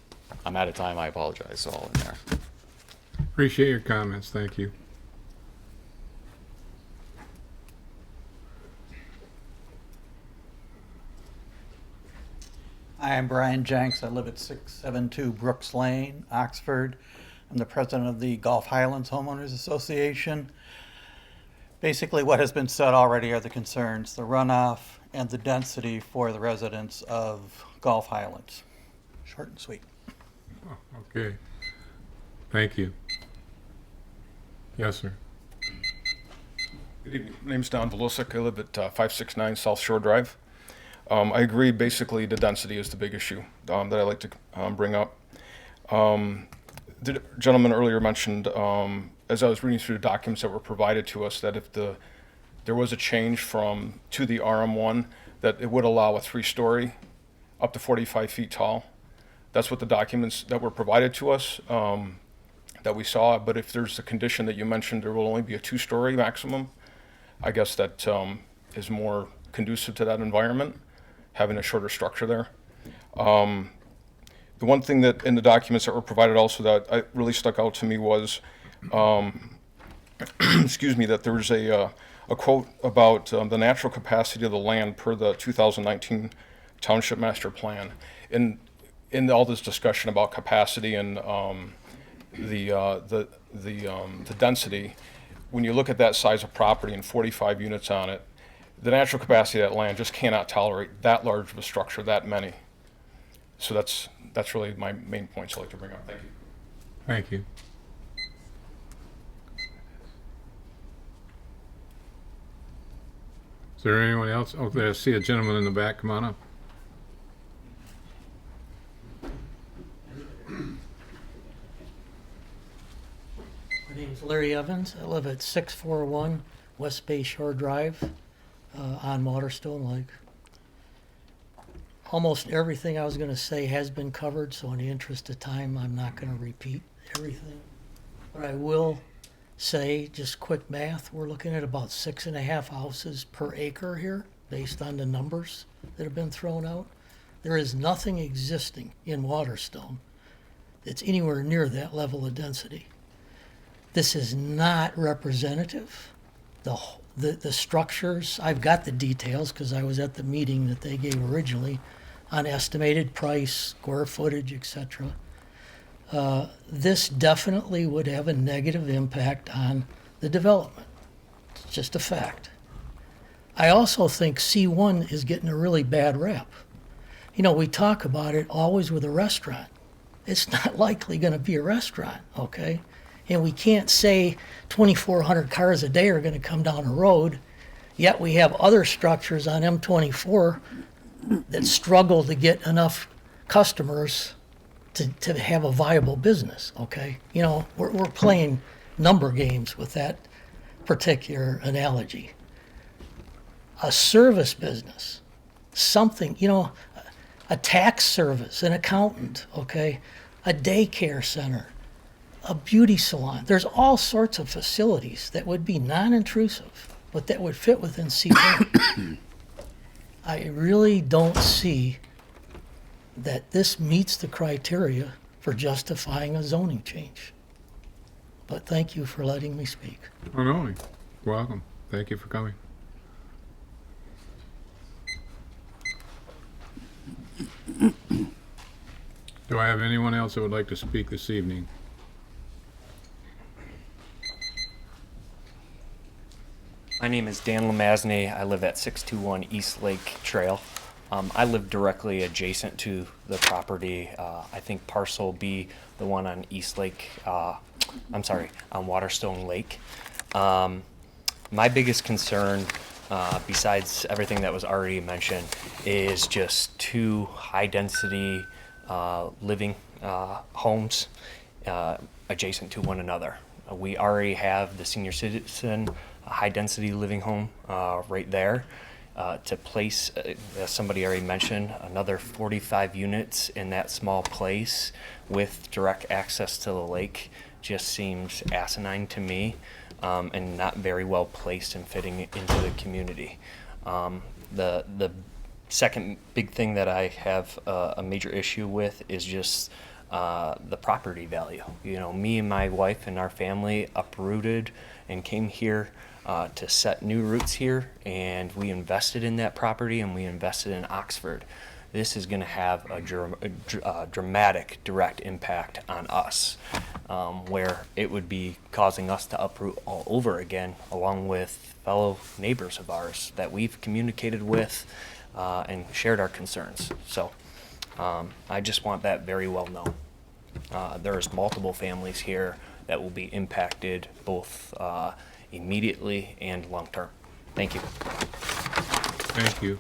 I'm out of time. I apologize. It's all in there. Appreciate your comments. Thank you. Hi, I'm Brian Jenks. I live at 672 Brooks Lane, Oxford. I'm the president of the Gulf Highlands Homeowners Association. Basically, what has been said already are the concerns, the runoff and the density for the residents of Gulf Highlands. Short and sweet. Okay. Thank you. Yes, sir. Good evening. My name's Don Volosik. I live at 569 South Shore Drive. I agree, basically, the density is the big issue that I like to bring up. The gentleman earlier mentioned, as I was reading through the documents that were provided to us, that if there was a change to the RM1, that it would allow a 3-story up to 45 feet tall. That's what the documents that were provided to us that we saw. But if there's a condition that you mentioned, there will only be a 2-story maximum. I guess that is more conducive to that environment, having a shorter structure there. The one thing that in the documents that were provided also that really stuck out to me was, excuse me, that there was a quote about the natural capacity of the land per the 2019 Township Master Plan. In all this discussion about capacity and the density, when you look at that size of property and 45 units on it, the natural capacity of that land just cannot tolerate that large of a structure, that many. So that's really my main points I'd like to bring up. Thank you. Thank you. Is there anyone else? Oh, I see a gentleman in the back. Come on up. Evans. I live at 641 West Bay Shore Drive on Waterstone Lake. Almost everything I was going to say has been covered, so in the interest of time, I'm not going to repeat everything. But I will say, just quick math, we're looking at about 6.5 houses per acre here, based on the numbers that have been thrown out. There is nothing existing in Waterstone that's anywhere near that level of density. This is not representative. The structures, I've got the details because I was at the meeting that they gave originally on estimated price, square footage, etc. This definitely would have a negative impact on the development. It's just a fact. I also think C1 is getting a really bad rap. You know, we talk about it always with a restaurant. It's not likely going to be a restaurant, okay? And we can't say 2,400 cars a day are going to come down the road, yet we have other structures on M24 that struggle to get enough customers to have a viable business, okay? You know, we're playing number games with that particular analogy. A service business, something, you know, a tax service, an accountant, okay? A daycare center, a beauty salon. There's all sorts of facilities that would be non-intrusive, but that would fit within C1. I really don't see that this meets the criteria for justifying a zoning change. But thank you for letting me speak. Oh, no, you're welcome. Thank you for coming. Do I have anyone else that would like to speak this evening? My name is Dan Lamazny. I live at 621 East Lake Trail. I live directly adjacent to the property. I think parcel B, the one on East Lake, on Waterstone Lake. My biggest concern, besides everything that was already mentioned, is just two high-density living homes adjacent to one another. We already have the senior citizen high-density living home right there. To place, as somebody already mentioned, another 45 units in that small place with direct access to the lake just seems asinine to me, and not very well placed in fitting into the community. The second big thing that I have a major issue with is just the property value. You know, me and my wife and our family uprooted and came here to set new roots here, and we invested in that property and we invested in Oxford. This is going to have a dramatic direct impact on us, where it would be causing us to uproot all over again, along with fellow neighbors of ours that we've communicated with and shared our concerns. So I just want that very well known. There's multiple families here that will be impacted both immediately and long term. Thank you. Thank you.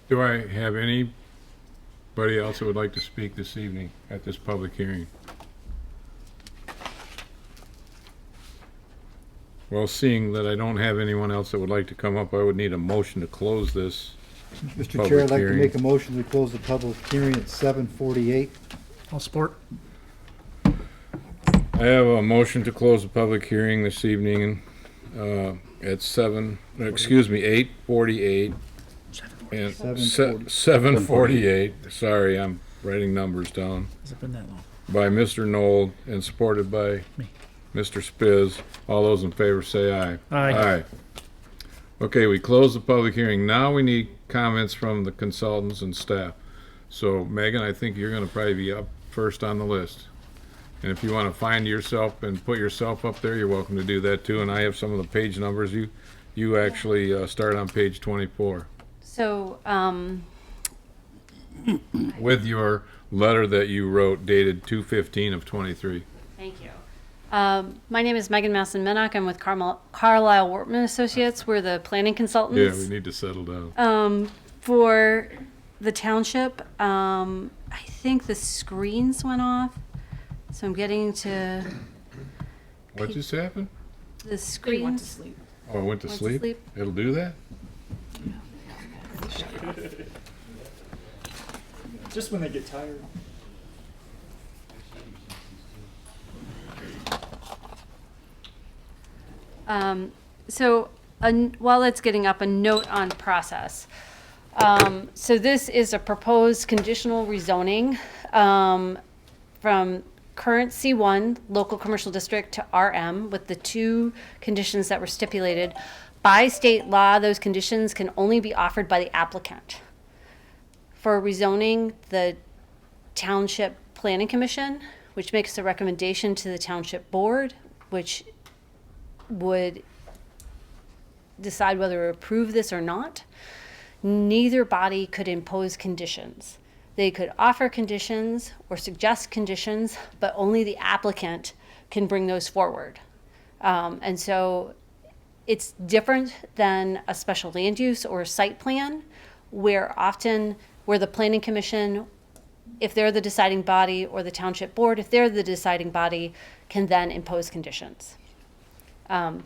Do I have anybody else who would like to speak this evening at this public hearing? Well, seeing that I don't have anyone else that would like to come up, I would need a motion to close this Mr. Chair, I'd like to make a motion to close the public hearing at 7:48. I'll support. I have a motion to close the public hearing this evening at 8:48. And 7:48, sorry, I'm writing numbers down. Has it been that long? By Mr. Knoll and supported by Me. Mr. Spiz. All those in favor say aye. Aye. Aye. Okay, we close the public hearing. Now we need comments from the consultants and staff. So Megan, I think you're gonna probably be up first on the list. And if you wanna find yourself and put yourself up there, you're welcome to do that too. And I have some of the page numbers. You actually start on page 24. So, With your letter that you wrote dated 2/15 of 23. thank you. My name is Megan Masson-Minnock. I'm with Carlisle Wortman Associates. We're the planning Yeah, consultants. we need to settle down. For the township, I think the screens went off, so I'm getting to What just happened? the screens. sleep. Oh, it went to Went to sleep? sleep. It'll do that? Just when they get tired. While it's getting up, a note on process. So this is a proposed conditional rezoning from current C1 local commercial district to RM with the two conditions that were stipulated. By state law, those conditions can only be offered by the applicant. For rezoning, the Township Planning Commission, which makes a recommendation to the Township Board, which would decide whether to approve this or not. Neither body could impose conditions. They could offer conditions or suggest conditions, but only the applicant can bring those forward. And so it's different than a special land use or a site plan, where the planning commission, if they're the deciding body, or the township board, if they're the deciding body, can then impose conditions. So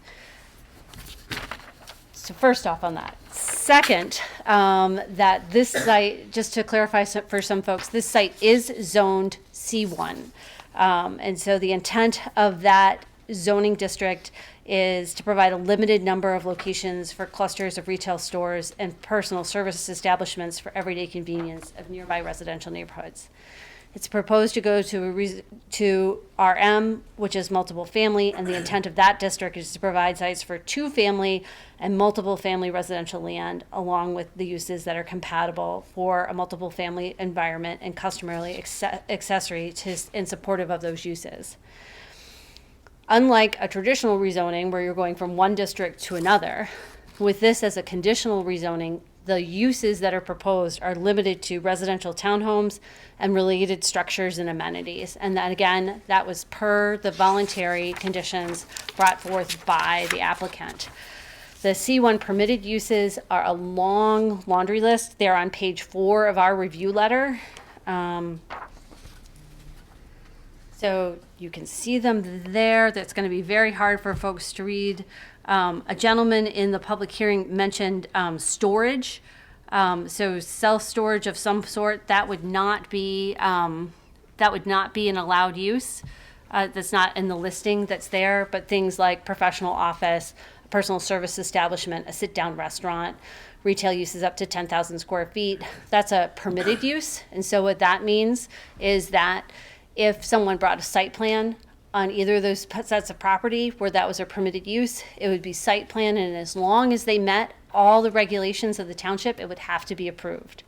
first off on that. Second, that this site, just to clarify for some folks, this site is zoned C1. And so the intent of that zoning district is to provide a limited number of locations for clusters of retail stores and personal service establishments for everyday convenience of nearby residential neighborhoods. It's proposed to go to RM, which is multiple family, and the intent of that district is to provide sites for 2-family and multiple family residential land, along with the uses that are compatible for a multiple family environment and customarily accessory to and supportive of those uses. Unlike a traditional rezoning where you're going from one district to another, with this as a conditional rezoning, the uses that are proposed are limited to residential townhomes and related structures and amenities. And that, again, that was per the voluntary conditions brought forth by the applicant. The C1 permitted uses are a long laundry list. They're on page 4 of our review letter. So you can see them there. That's going to be very hard for folks to read. A gentleman in the public hearing mentioned storage. So self-storage of some sort, that would not be an allowed use. That's not in the listing that's there, but things like professional office, a personal service establishment, a sit-down restaurant, retail uses up to 10,000 square feet, that's a permitted use. And so what that means is that if someone brought a site plan on either of those sets of property where that was a permitted use, it would be site plan, and as long as they met all the regulations of the township, it would have to be approved.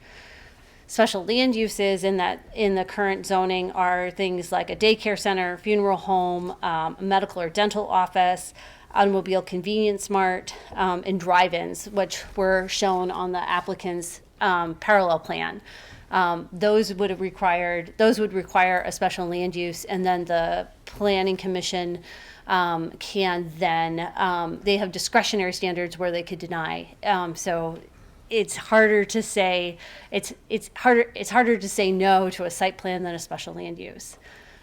Special land uses in the current zoning are things like a daycare center, funeral home, a medical or dental office, automobile convenience mart, and drive-ins, which were shown on the applicant's parallel plan. Those would require a special land use, and then the planning commission can then they have discretionary standards where they could deny. So it's harder to say it's harder to say no to a site plan than a special land use.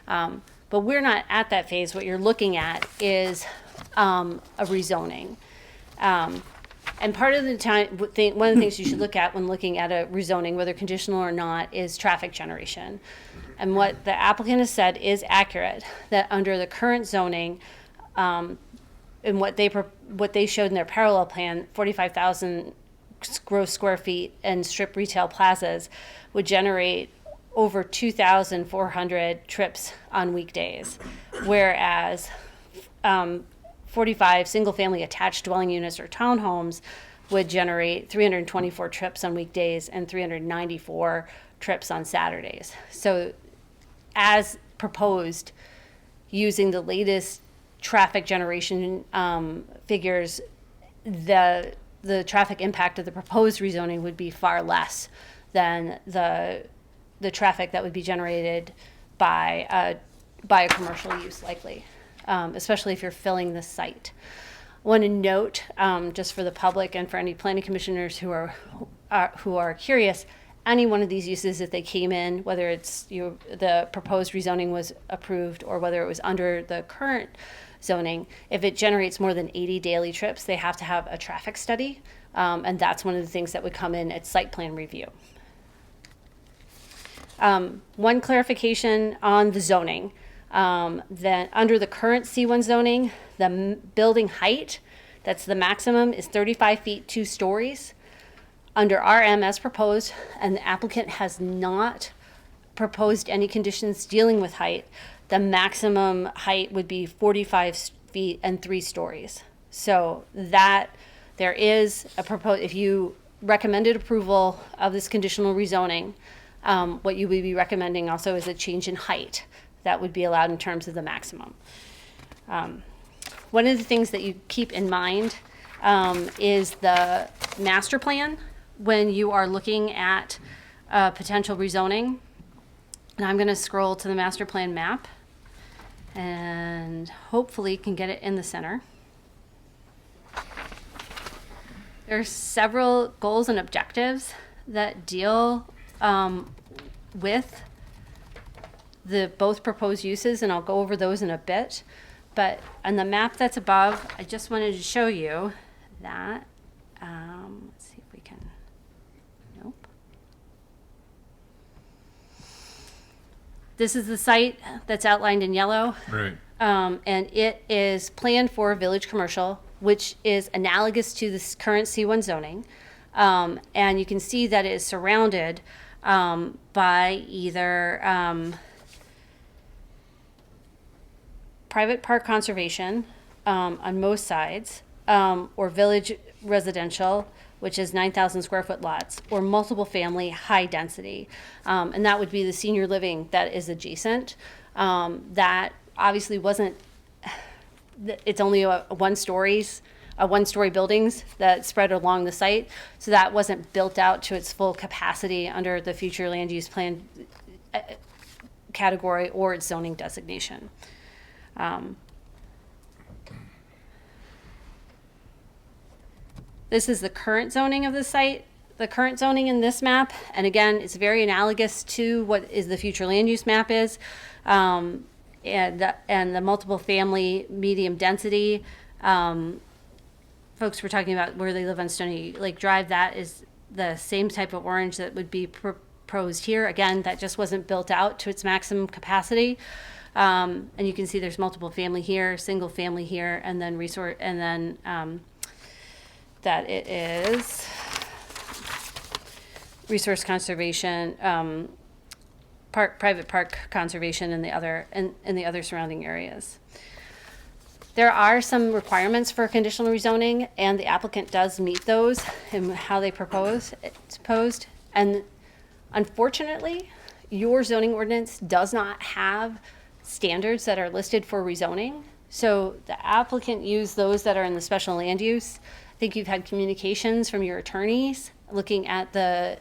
But we're not at that phase. What you're looking at is a rezoning. And part of the time, one of the things you should look at when looking at a rezoning, whether conditional or not, is traffic generation. And what the applicant has said is accurate, that under the current zoning, and what they showed in their parallel plan, 45,000 gross square feet and strip retail plazas would generate over 2,400 trips on weekdays, whereas 45 single-family attached dwelling units or townhomes would generate 324 trips on weekdays and 394 trips on Saturdays. So as proposed, using the latest traffic generation figures, the traffic impact of the proposed rezoning would be far less than the traffic that would be generated by a commercial use likely. Especially if you're filling the site. I want to note, just for the public and for any planning commissioners who are curious, any one of these uses, if they came in, whether it's the proposed rezoning was approved or whether it was under the current zoning, if it generates more than 80 daily trips, they have to have a traffic study. And that's one of the things that would come in at site plan review. One clarification on the zoning, that under the current C1 zoning, the building height, that's the maximum, is 35 feet, 2 stories. Under RM as proposed, and the applicant has not proposed any conditions dealing with height, the maximum height would be 45 feet and 3 stories. So that there is a proposed, if you recommended approval of this conditional rezoning, what you would be recommending also is a change in height that would be allowed in terms of the maximum. One of the things that you keep in mind is the master plan when you are looking at potential rezoning. And I'm going to scroll to the master plan map and hopefully can get it in the center. There's several goals and objectives that deal with the both proposed uses, and I'll go over those in a bit. But on the map that's above, I just wanted to show you that. Let's see if we can. Nope. This is the site that's outlined in yellow. Right. And it is planned for village commercial, which is analogous to this current C1 zoning. And you can see that it is surrounded by either private park conservation on most sides, or village residential, which is 9,000 square foot lots, or multiple family high density. And that would be the senior living that is adjacent. That obviously wasn't, it's only a one-story buildings that spread along the site. So that wasn't built out to its full capacity under the future land use plan category or its zoning designation. This is the current zoning of the site. The current zoning in this map, and again, it's very analogous to what is the future land use map is, and the multiple family medium density. Folks were talking about where they live on Stony Lake Drive. That is the same type of orange that would be proposed here. Again, that just wasn't built out to its maximum capacity. And you can see there's multiple family here, single family here, and then resort, and then that it is resource conservation, private park conservation, and the other surrounding areas. There are some requirements for conditional rezoning, and the applicant does meet those in how they proposed. And unfortunately, your zoning ordinance does not have standards that are listed for rezoning. So the applicant used those that are in the special land use. I think you've had communications from your attorneys looking at the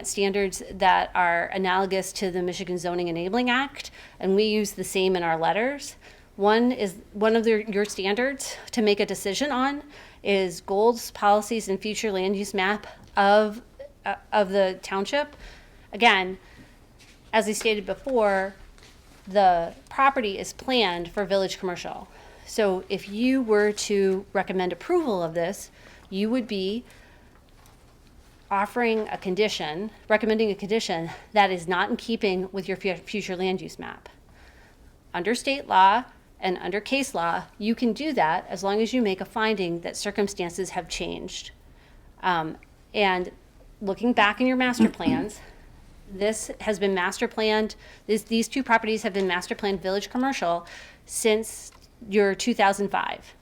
standards that are analogous to the Michigan Zoning Enabling Act, and we use the same in our letters. One of your standards to make a decision on is goals, policies, and future land use map of the township. Again, as I stated before, the property is planned for village commercial. So if you were to recommend approval of this, you would be recommending a condition that is not in keeping with your future land use map. Under state law and under case law, you can do that as long as you make a finding that circumstances have changed. And looking back in your master plans, this has been master planned, these two properties have been master planned village commercial since your 2005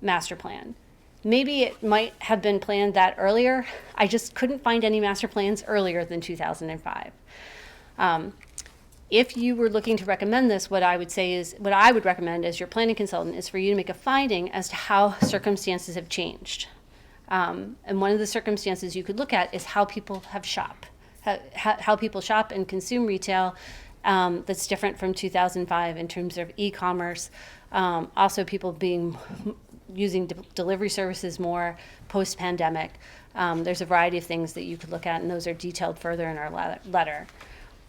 master plan. Maybe it might have been planned that earlier. I just couldn't find any master plans earlier than 2005. If you were looking to recommend this, what I would recommend as your planning consultant is for you to make a finding as to how circumstances have changed. And one of the circumstances you could look at is how people how people shop and consume retail. That's different from 2005 in terms of e-commerce. Also, people using delivery services more post-pandemic. There's a variety of things that you could look at, and those are detailed further in our letter.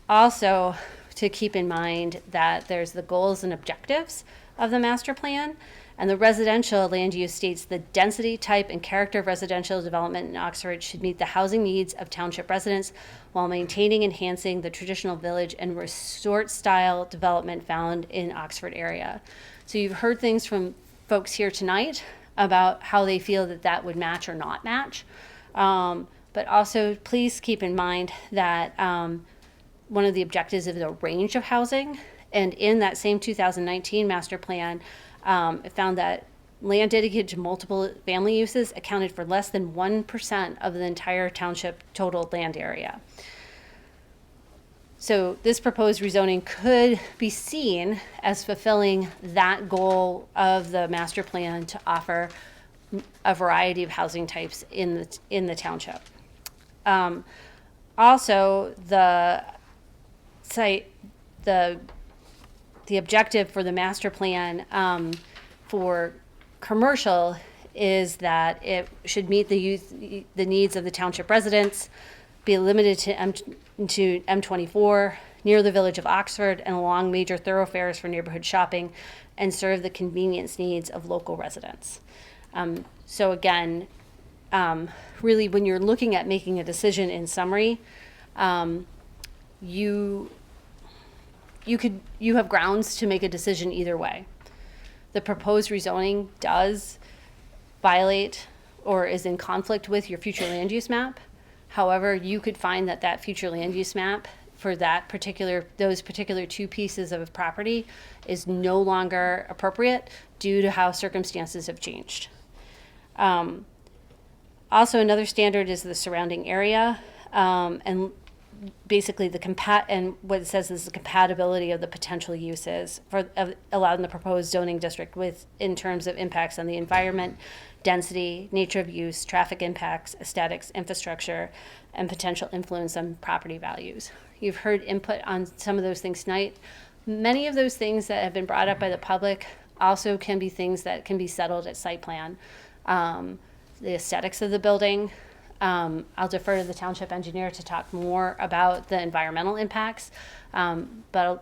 Also, to keep in mind that there's the goals and objectives of the master plan, and the residential land use states the density, type, and character of residential development in Oxford should meet the housing needs of township residents while maintaining, enhancing the traditional village and resort style development found in Oxford area. So you've heard things from folks here tonight about how they feel that that would match or not match. But also please keep in mind that one of the objectives is a range of housing. And in that same 2019 master plan, it found that land dedicated to multiple family uses accounted for less than 1% of the entire township total land area. So this proposed rezoning could be seen as fulfilling that goal of the master plan to offer a variety of housing types in the township. Also, the objective for the master plan for commercial is that it should meet the needs of the township residents, be limited to M24, near the village of Oxford and along major thoroughfares for neighborhood shopping, and serve the convenience needs of local residents. So again, really when you're looking at making a decision in summary, you have grounds to make a decision either way. The proposed rezoning does violate or is in conflict with your future land use map. However, you could find that that future land use map for those particular two pieces of property is no longer appropriate due to how circumstances have changed. Also, another standard is the surrounding area, and basically what it says is the compatibility of the potential uses allowed in the proposed zoning district in terms of impacts on the environment, density, nature of use, traffic impacts, aesthetics, infrastructure, and potential influence on property values. You've heard input on some of those things tonight. Many of those things that have been brought up by the public also can be things that can be settled at site plan. The aesthetics of the building. I'll defer to the township engineer to talk more about the environmental impacts, but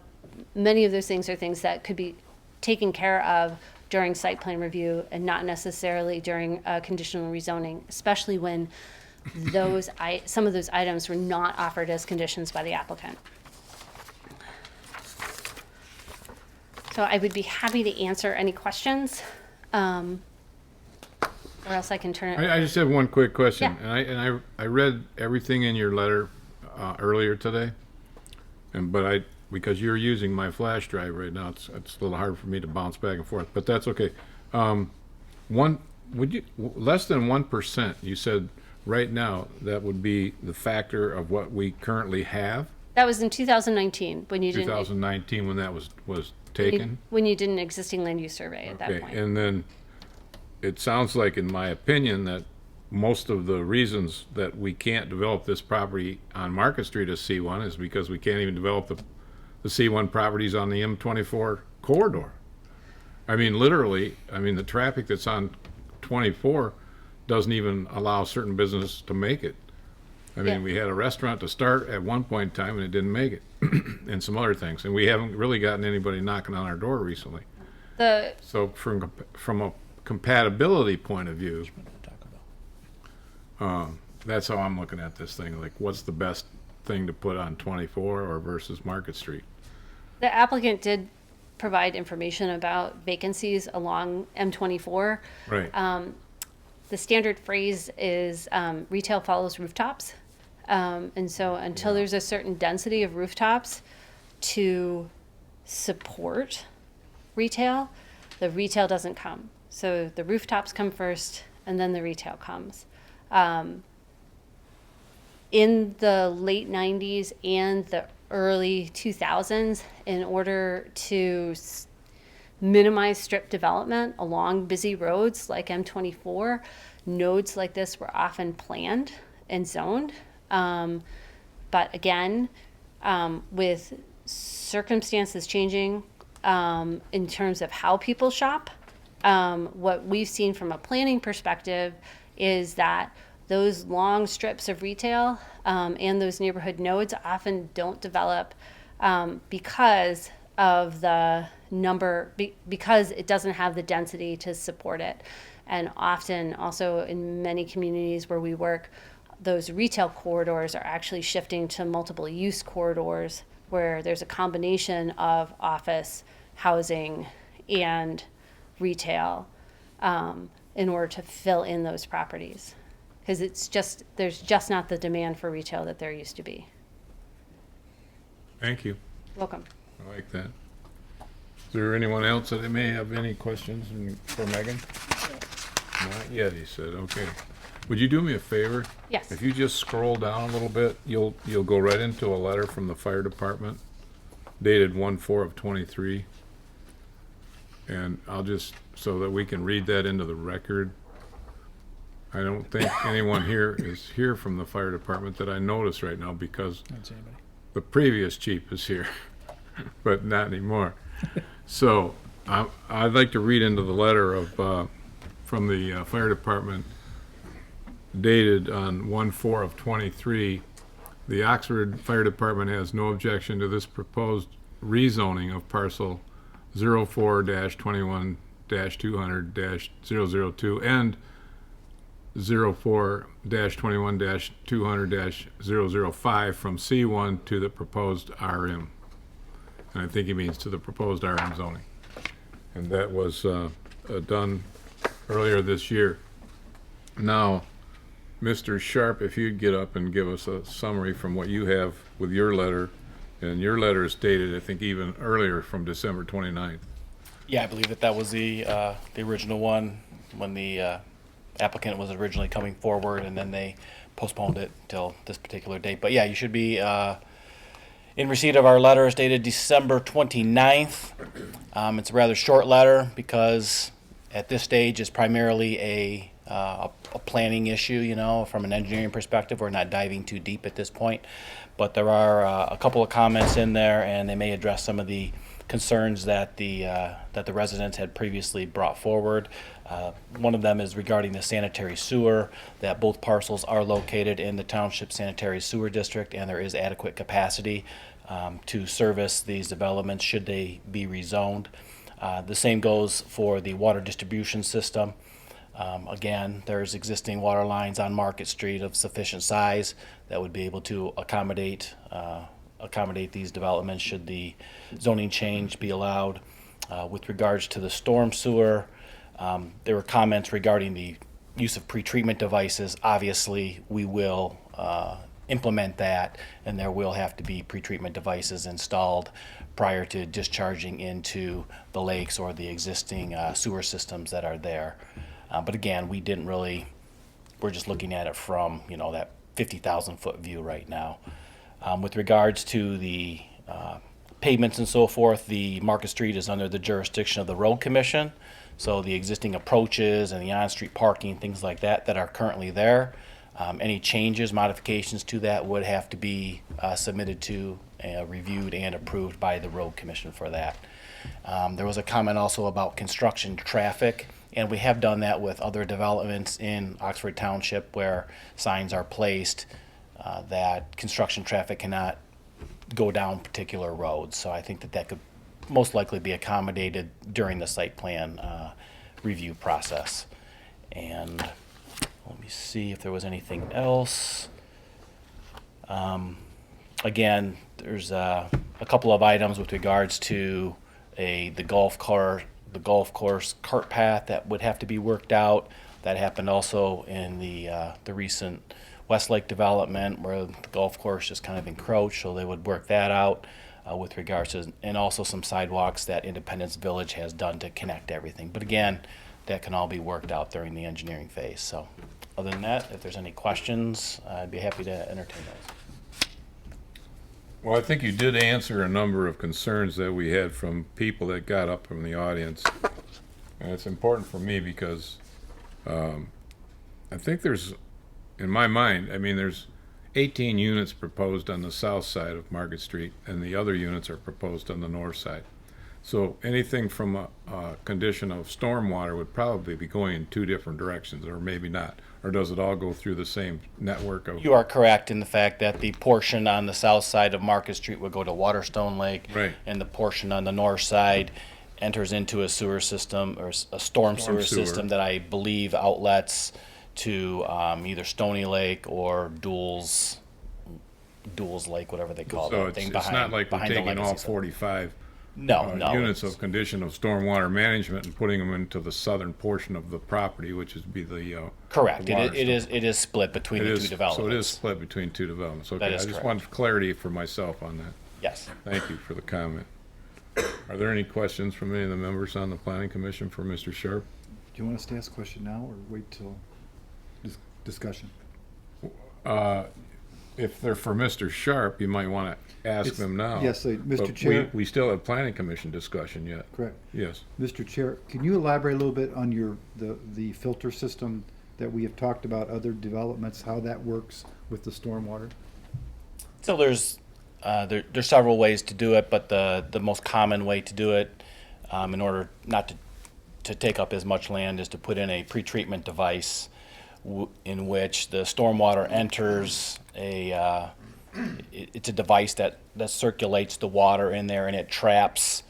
many of those things are things that could be taken care of during site plan review and not necessarily during conditional rezoning, especially when some of those items were not offered as conditions by the applicant. So I would be happy to answer any questions. Or else I can turn it. I just have one quick question. Yeah. And I read everything in your letter earlier today, but because you're using my flash drive right now, it's a little hard for me to bounce back and forth. But that's okay. Less than 1%? You said right now that would be the factor of what we currently have. That was in 2019 when you didn't. 2019 when that was taken. When you did an existing land use survey at that point. And then. It sounds like, in my opinion, that most of the reasons that we can't develop this property on Market Street as C1 is because we can't even develop the C1 properties on the M24 corridor. I mean, literally, the traffic that's on 24 doesn't even allow certain business to make it. We had a restaurant to start at one point in time and it didn't make it, and some other things. And we haven't really gotten anybody knocking on our door recently. So from a compatibility point of view, that's how I'm looking at this thing. Like, what's the best thing to put on 24 or versus Market Street? The applicant did provide information about vacancies along M24. Right. The standard phrase is retail follows rooftops. And so until there's a certain density of rooftops to support retail, the retail doesn't come. So the rooftops come first, and then the retail comes. In the late 90s and the early 2000s, in order to minimize strip development along busy roads like M24, nodes like this were often planned and zoned. But again, with circumstances changing in terms of how people shop, what we've seen from a planning perspective is that those long strips of retail and those neighborhood nodes often don't develop because of the number, because it doesn't have the density to support it. And often also in many communities where we work, those retail corridors are actually shifting to multiple use corridors where there's a combination of office, housing, and retail in order to fill in those properties. Because there's just not the demand for retail that there used to be. Thank you. Welcome. I like that. Is there anyone else that may have any questions for Megan? Not yet, he said. Okay. Would you do me a favor? Yes. If you just scroll down a little bit, you'll go right into a letter from the fire department dated 1/4/23. And I'll just, so that we can read that into the record. I don't think anyone here is here from the fire department that I notice right now because the previous chief is here, but not anymore. So I'd like to read into the letter of from the fire department dated on 1/4/23. The Oxford Fire Department has no objection to this proposed rezoning of parcel 04-21-200-002 and 04-21-200-005 from C1 to the proposed RM. And I think he means to the proposed RM zoning. And that was done earlier this year. Now, Mr. Sharp, if you'd get up and give us a summary from what you have with your letter, and your letter is dated, I think, even earlier from December 29th. Yeah, I believe that was the original one when the applicant was originally coming forward, and then they postponed it till this particular date. But yeah, you should be in receipt of our letter. It's dated December 29th. It's a rather short letter because at this stage it's primarily a planning issue, you know, from an engineering perspective. We're not diving too deep at this point, but there are a couple of comments in there, and they may address some of the concerns that the residents had previously brought forward. One of them is regarding the sanitary sewer, that both parcels are located in the Township Sanitary Sewer District, and there is adequate capacity to service these developments should they be rezoned. The same goes for the water distribution system. Again, there's existing water lines on Market Street of sufficient size that would be able to accommodate these developments should the zoning change be allowed. With regards to the storm sewer, there were comments regarding the use of pretreatment devices. Obviously, we will implement that, and there will have to be pretreatment devices installed prior to discharging into the lakes or the existing sewer systems that are there. But again, we're just looking at it from, you know, that 50,000 foot view right now. With regards to the pavements and so forth, the Market Street is under the jurisdiction of the Road Commission. So the existing approaches and the on-street parking, things like that are currently there. Any changes, modifications to that would have to be submitted to, reviewed and approved by the Road Commission for that. There was a comment also about construction traffic, and we have done that with other developments in Oxford Township where signs are placed that construction traffic cannot go down particular roads. So I think that could most likely be accommodated during the site plan review process. And let me see if there was anything else. Again, there's a couple of items with regards to the golf course cart path that would have to be worked out. That happened also in the recent Westlake development where the golf course just kind of encroached, so they would work that out with regards to, and also some sidewalks that Independence Village has done to connect everything. But again, that can all be worked out during the engineering phase. So other than that, if there's any questions, I'd be happy to entertain those. Well, I think you did answer a number of concerns that we had from people that got up from the audience. And it's important for me because I think there's, in my mind, I mean, there's 18 units proposed on the south side of Market Street, and the other units are proposed on the north side. So anything from a condition of stormwater would probably be going in two different directions, or maybe not. Or does it all go through the same network of? You are correct in the fact that the portion on the south side of Market Street would go to Waterstone Lake. Right. And the portion on the north side enters into a sewer system, or a storm sewer system that I believe outlets to either Stony Lake or Duels Lake, whatever they call So that thing it's not like we're behind the taking all legacy zone. 45 No, units of condition of stormwater management and putting them into the southern portion of the property, which would be the Correct. the It is split between the two developments. So it is split between two developments. Okay, That is I just correct. wanted clarity for myself on that. Yes. Thank you for the comment. Are there any questions from any of the members on the planning commission for Mr. Sharp? Do you want us to ask a question now or wait till discussion? If they're for Mr. Sharp, you might want to ask It's- them now. yes, Mr. But Chair. we still have planning commission discussion yet. Correct. Yes. Mr. Chair, can you elaborate a little bit on the filter system that we have talked about, other developments, how that works with the stormwater? So there's several ways to do it, but the most common way to do it, in order not to take up as much land, is to put in a pretreatment device in which the stormwater enters it's a device that circulates the water in there, and it traps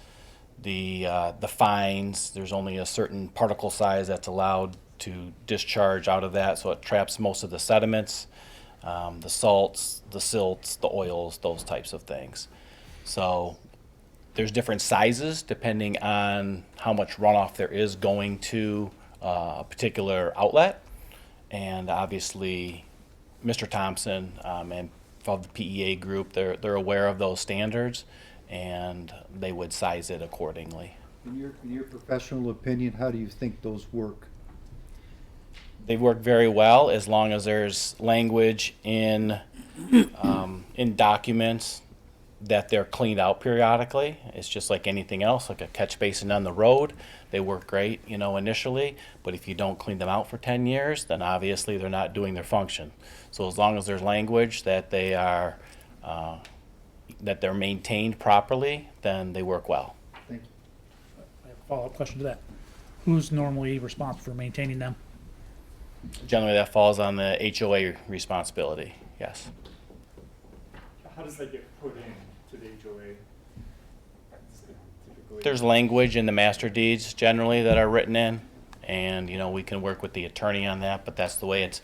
the fines. There's only a certain particle size that's allowed to discharge out of that, so it traps most of the sediments, the salts, the silts, the oils, those types of things. So there's different sizes depending on how much runoff there is going to a particular outlet. And obviously, Mr. Thompson and of the PEA group, they're aware of those standards, and they would size it accordingly. In your professional opinion, how do you think those work? They work very well as long as there's language in documents that they're cleaned out periodically. It's just like anything else, like a catch basin on the road. They work great, initially, but if you don't clean them out for 10 years, then obviously they're not doing their function. So as long as there's language that they are, that they're maintained properly, then they work well. Thank you. I have a follow-up question to that. Who's normally responsible for maintaining them? Generally, that falls on the HOA responsibility, yes. How does that get put in to the HOA? Typically? There's language in the master deeds generally that are written in, and we can work with the attorney on that, but that's the way it's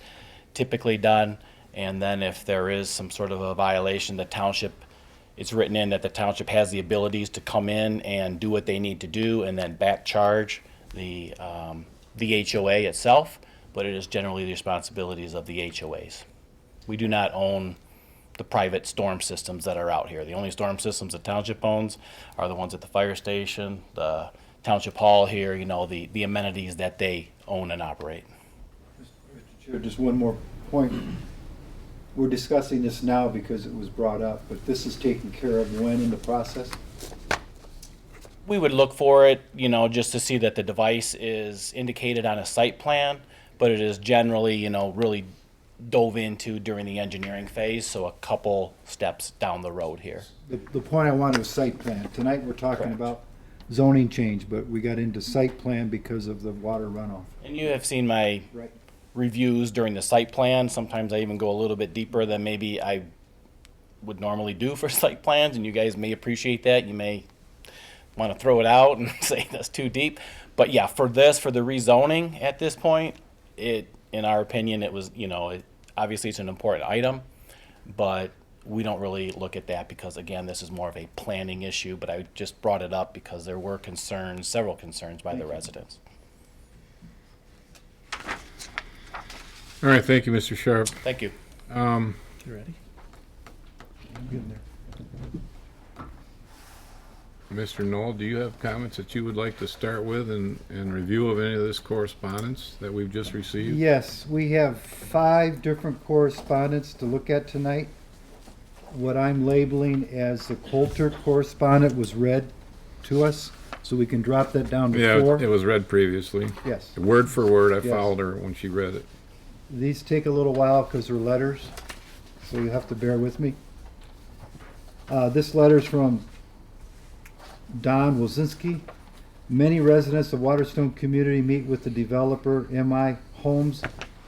typically done. And then if there is some sort of a violation, the township, it's written in that the township has the abilities to come in and do what they need to do and then back charge the HOA itself, but it is generally the responsibilities of the HOAs. We do not own the private storm systems that are out here. The only storm systems the township owns are the ones at the fire station, the township hall here, the amenities that they own and operate. Mr. Chair, just one more point. We're discussing this now because it was brought up, but this is taken care of when in the process? We would look for it, just to see that the device is indicated on a site plan, but it is generally, really dove into during the engineering phase, so a couple steps down the road here. The point I wanted was site plan. Tonight, we're talking about zoning change, but we got into site plan because of the water runoff. And you have seen my Right. reviews during the site plan. Sometimes I even go a little bit deeper than maybe I would normally do for site plans, and you guys may appreciate that. You may want to throw it out and say that's too deep. But yeah, for the rezoning at this point, in our opinion, it was, obviously it's an important item, but we don't really look at that because, again, this is more of a planning issue, but I just brought it up because there were several concerns by the residents. All right, thank you, Mr. Sharp. Thank you. You ready? I'm getting there. Mr. Knoll, do you have comments that you would like to start with in review of any of this correspondence that we've just received? Yes, we have 5 different correspondence to look at tonight. What I'm labeling as the Coulter correspondent was read to us, so we can drop that down to Yeah, 4. it was read previously. Yes. Word for word, I Yes. followed her when she read it. These take a little while because they're letters, so you have to bear with me. This letter's from Don Wozinski. Many residents of Waterstone community meet with the developer MI Homes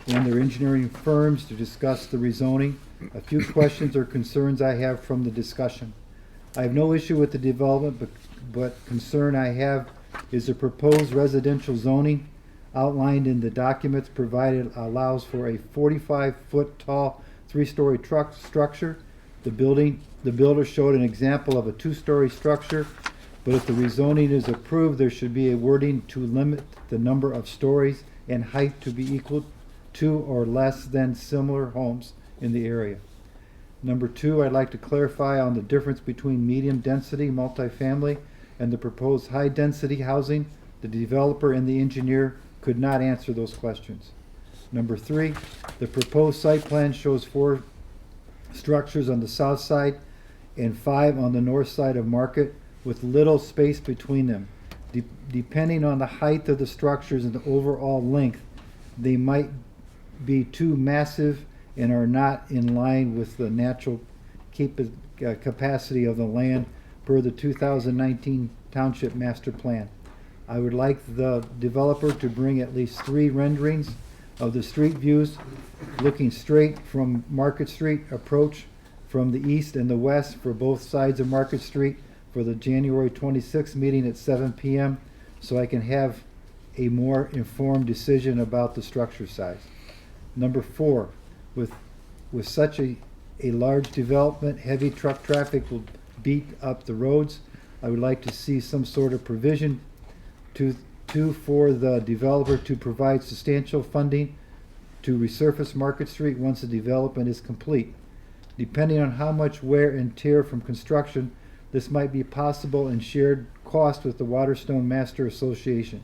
and their engineering firms to discuss the rezoning. A few questions or concerns I have from the discussion. I have no issue with the development, but concern I have is the proposed residential zoning outlined in the documents provided allows for a 45-foot tall, 3-story structure. The builder showed an example of a 2-story structure, but if the rezoning is approved, there should be a wording to limit the number of stories and height to be equal to or less than similar homes in the area. Number 2, I'd like to clarify on the difference between medium-density multifamily and the proposed high-density housing. The developer and the engineer could not answer those questions. Number 3, the proposed site plan shows 4 structures on the south side and 5 on the north side of Market with little space between them. Depending on the height of the structures and the overall length, they might be too massive and are not in line with the natural capacity of the land per the 2019 Township Master Plan. I would like the developer to bring at least 3 renderings of the street views looking straight from Market Street approach from the east and the west for both sides of Market Street for the January 26th meeting at 7 p.m. so I can have a more informed decision about the structure size. Number 4, with such a large development, heavy truck traffic will beat up the roads. I would like to see some sort of provision for the developer to provide substantial funding to resurface Market Street once the development is complete. Depending on how much wear and tear from construction, this might be possible and shared cost with the Waterstone Master Association.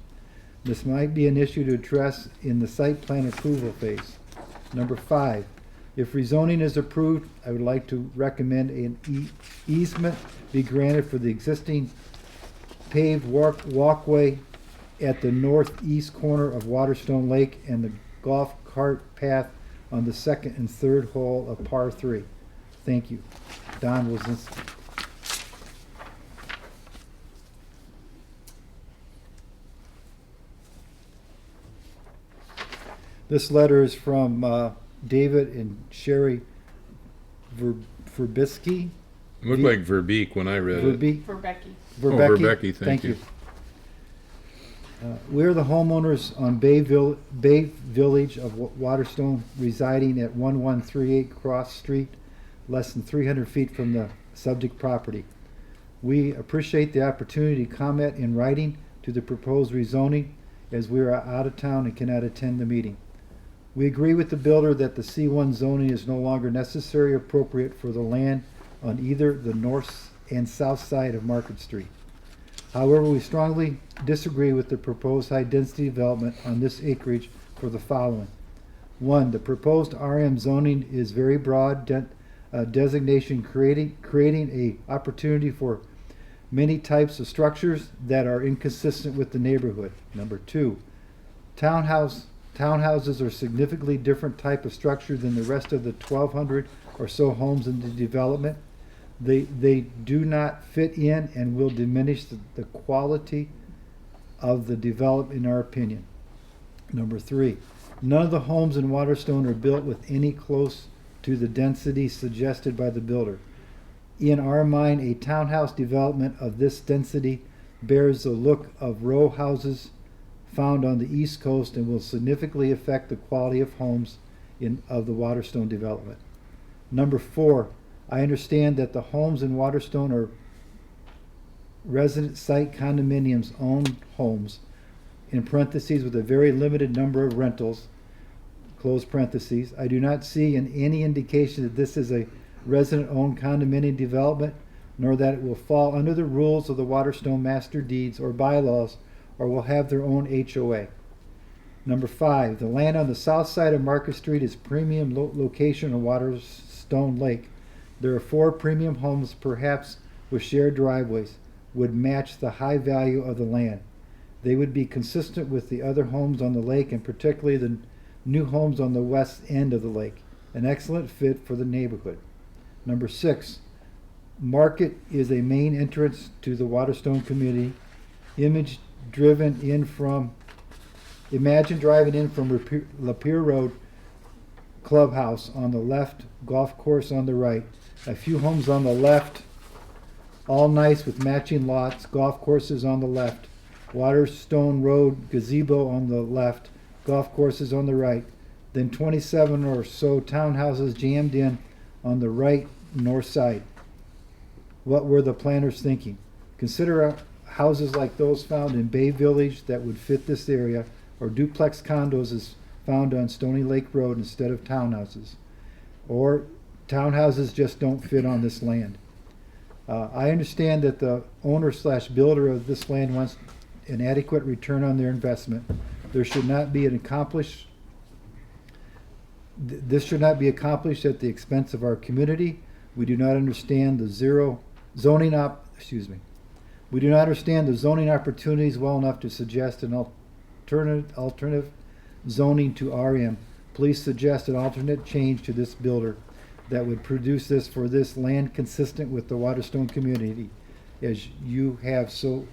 This might be an issue to address in the site plan approval phase. Number 5, if rezoning is approved, I would like to recommend an easement be granted for the existing paved walkway at the northeast corner of Waterstone Lake and the golf cart path on the 2nd and 3rd hole of par 3. Thank you. Don Wozinski. This letter is from David and Sherry Verbisky. It looked like Verbeek when I read it. For Becky. Verbecky, thank you. We're the homeowners on Bay Village of Waterstone residing at 1138 Cross Street, less than 300 feet from the subject property. We appreciate the opportunity to comment in writing to the proposed rezoning as we are out of town and cannot attend the meeting. We agree with the builder that the C1 zoning is no longer necessary or appropriate for the land on either the north and south side of Market Street. However, we strongly disagree with the proposed high-density development on this acreage for the following. 1, the proposed RM zoning is very broad designation creating a opportunity for many types of structures that are inconsistent with the neighborhood. Number 2, townhouses are significantly different type of structure than the rest of the 1,200 or so homes in the development. They do not fit in and will diminish the quality of the development in our opinion. Number 3, none of the homes in Waterstone are built with any close to the density suggested by the builder. In our mind, a townhouse development of this density bears the look of row houses found on the East Coast and will significantly affect the quality of homes of the Waterstone development. Number 4, I understand that the homes in Waterstone are resident site condominiums owned homes, in parentheses with a very limited number of rentals, close parentheses. I do not see any indication that this is a resident-owned condominium development, nor that it will fall under the rules of the Waterstone Master Deeds or bylaws, or will have their own HOA. Number 5, the land on the south side of Market Street is premium location on Waterstone Lake. There are 4 premium homes, perhaps with shared driveways, would match the high value of the land. They would be consistent with the other homes on the lake and particularly the new homes on the west end of the lake. An excellent fit for the neighborhood. Number 6, Market is a main entrance to the Waterstone community. Image driven in from, imagine driving in from Lapeer Road Clubhouse on the left, golf course on the right. A few homes on the left, all nice with matching lots, golf courses on the left. Waterstone Road gazebo on the left, golf courses on the right. Then 27 or so townhouses jammed in on the right north side. What were the planners thinking? Consider houses like those found in Bay Village that would fit this area, or duplex condos as found on Stony Lake Road instead of townhouses. Or townhouses just don't fit on this land. I understand that the owner/builder of this land wants an adequate return on their investment. There should not be this should not be accomplished at the expense of our community. We do not understand the We do not understand the zoning opportunities well enough to suggest an alternative zoning to RM. Please suggest an alternate change to this builder that would produce this for this land consistent with the Waterstone community as you have so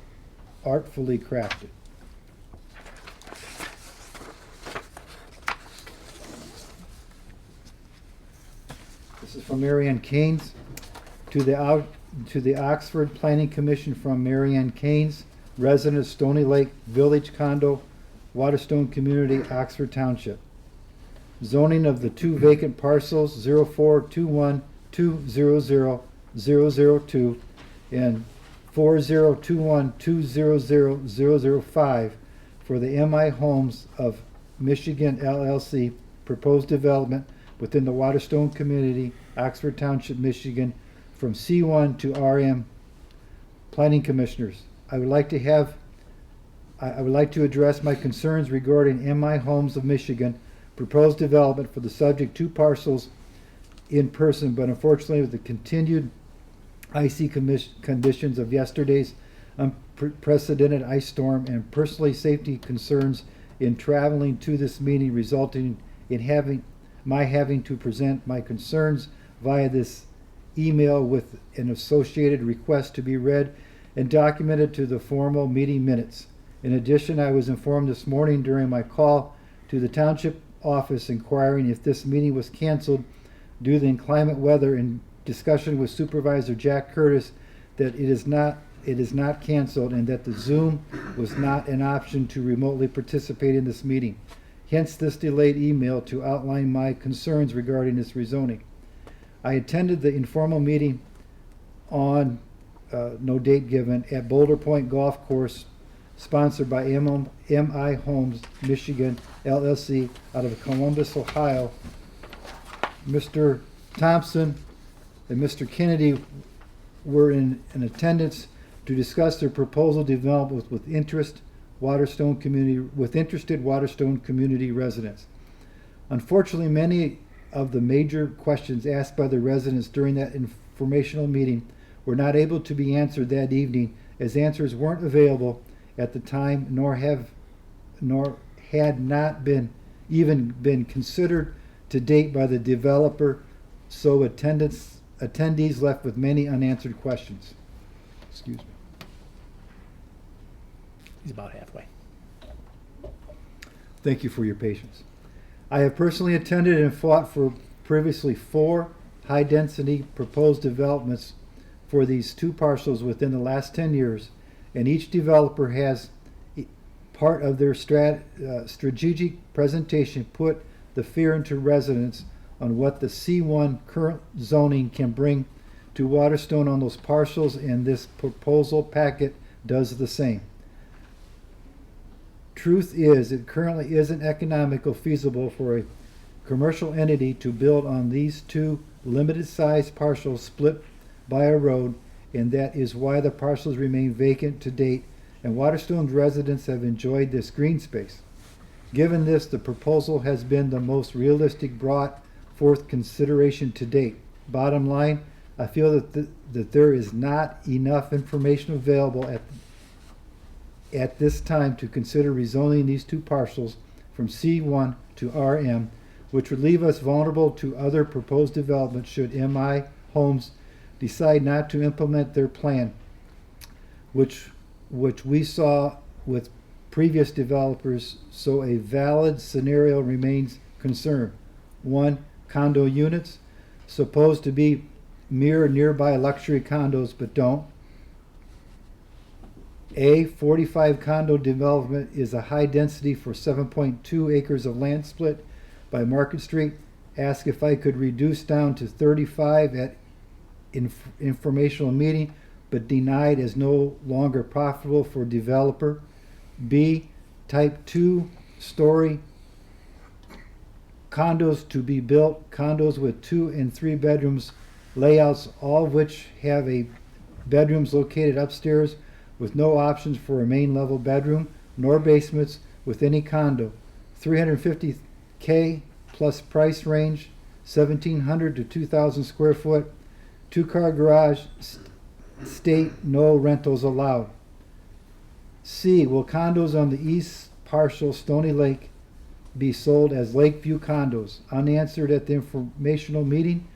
artfully crafted. This is from Marianne Keynes to the Oxford Planning Commission from Marianne Keynes, resident of Stony Lake Village Condo, Waterstone Community, Oxford Township. Zoning of the two vacant parcels 0421200002 and 4021200005 for the MI Homes of Michigan LLC proposed development within the Waterstone Community, Oxford Township, Michigan, from C1 to RM. Planning Commissioners, I would like to address my concerns regarding MI Homes of Michigan proposed development for the subject two parcels in person, but unfortunately with the continued icy conditions of yesterday's unprecedented ice storm and personally safety concerns in traveling to this meeting, resulting in having to present my concerns via this email with an associated request to be read and documented to the formal meeting minutes. In addition, I was informed this morning during my call to the Township office inquiring if this meeting was canceled due to the inclement weather, in discussion with Supervisor Jack Curtis that it is not canceled and that the Zoom was not an option to remotely participate in this meeting. Hence this delayed email to outline my concerns regarding this rezoning. I attended the informal meeting on no date given at Boulder Point Golf Course, sponsored by MI Homes Michigan LLC out of Columbus, Ohio. Mr. Thompson and Mr. Kennedy were in attendance to discuss their proposal development with interested Waterstone community residents. Unfortunately, many of the major questions asked by the residents during that informational meeting were not able to be answered that evening, as answers weren't available at the time, nor had not been considered to date by the developer, so attendees left with many unanswered questions. Excuse me. He's about halfway. Thank you for your patience. I have personally attended and fought for previously 4 high-density proposed developments for these two parcels within the last 10 years, and each developer has part of their strategic presentation put the fear into residents on what the C1 current zoning can bring to Waterstone on those parcels, and this proposal packet does the same. Truth is, it currently isn't economical feasible for a commercial entity to build on these two limited-sized parcels split by a road, and that is why the parcels remain vacant to date, and Waterstone's residents have enjoyed this green space. Given this, the proposal has been the most realistic brought forth consideration to date. Bottom line, I feel that there is not enough information available at this time to consider rezoning these two parcels from C1 to RM, which would leave us vulnerable to other proposed developments should MI Homes decide not to implement their plan, which we saw with previous developers, so a valid scenario remains concerned. 1. Condo units, supposed to be mirror nearby luxury condos but don't. A 45 condo development is a high density for 7.2 acres of land split by Market Street. Ask if I could reduce down to 35 at informational meeting, but denied as no longer profitable for developer. B, type 2 story condos to be built, condos with 2 and 3 bedrooms layouts, all of which have a bedrooms located upstairs with no options for a main level bedroom nor basements with any condo. 350K plus price range, 1,700 to 2,000 square foot, 2-car garage, state no rentals allowed. C, will condos on the east partial Stony Lake be sold as Lakeview condos? Unanswered at the informational meeting,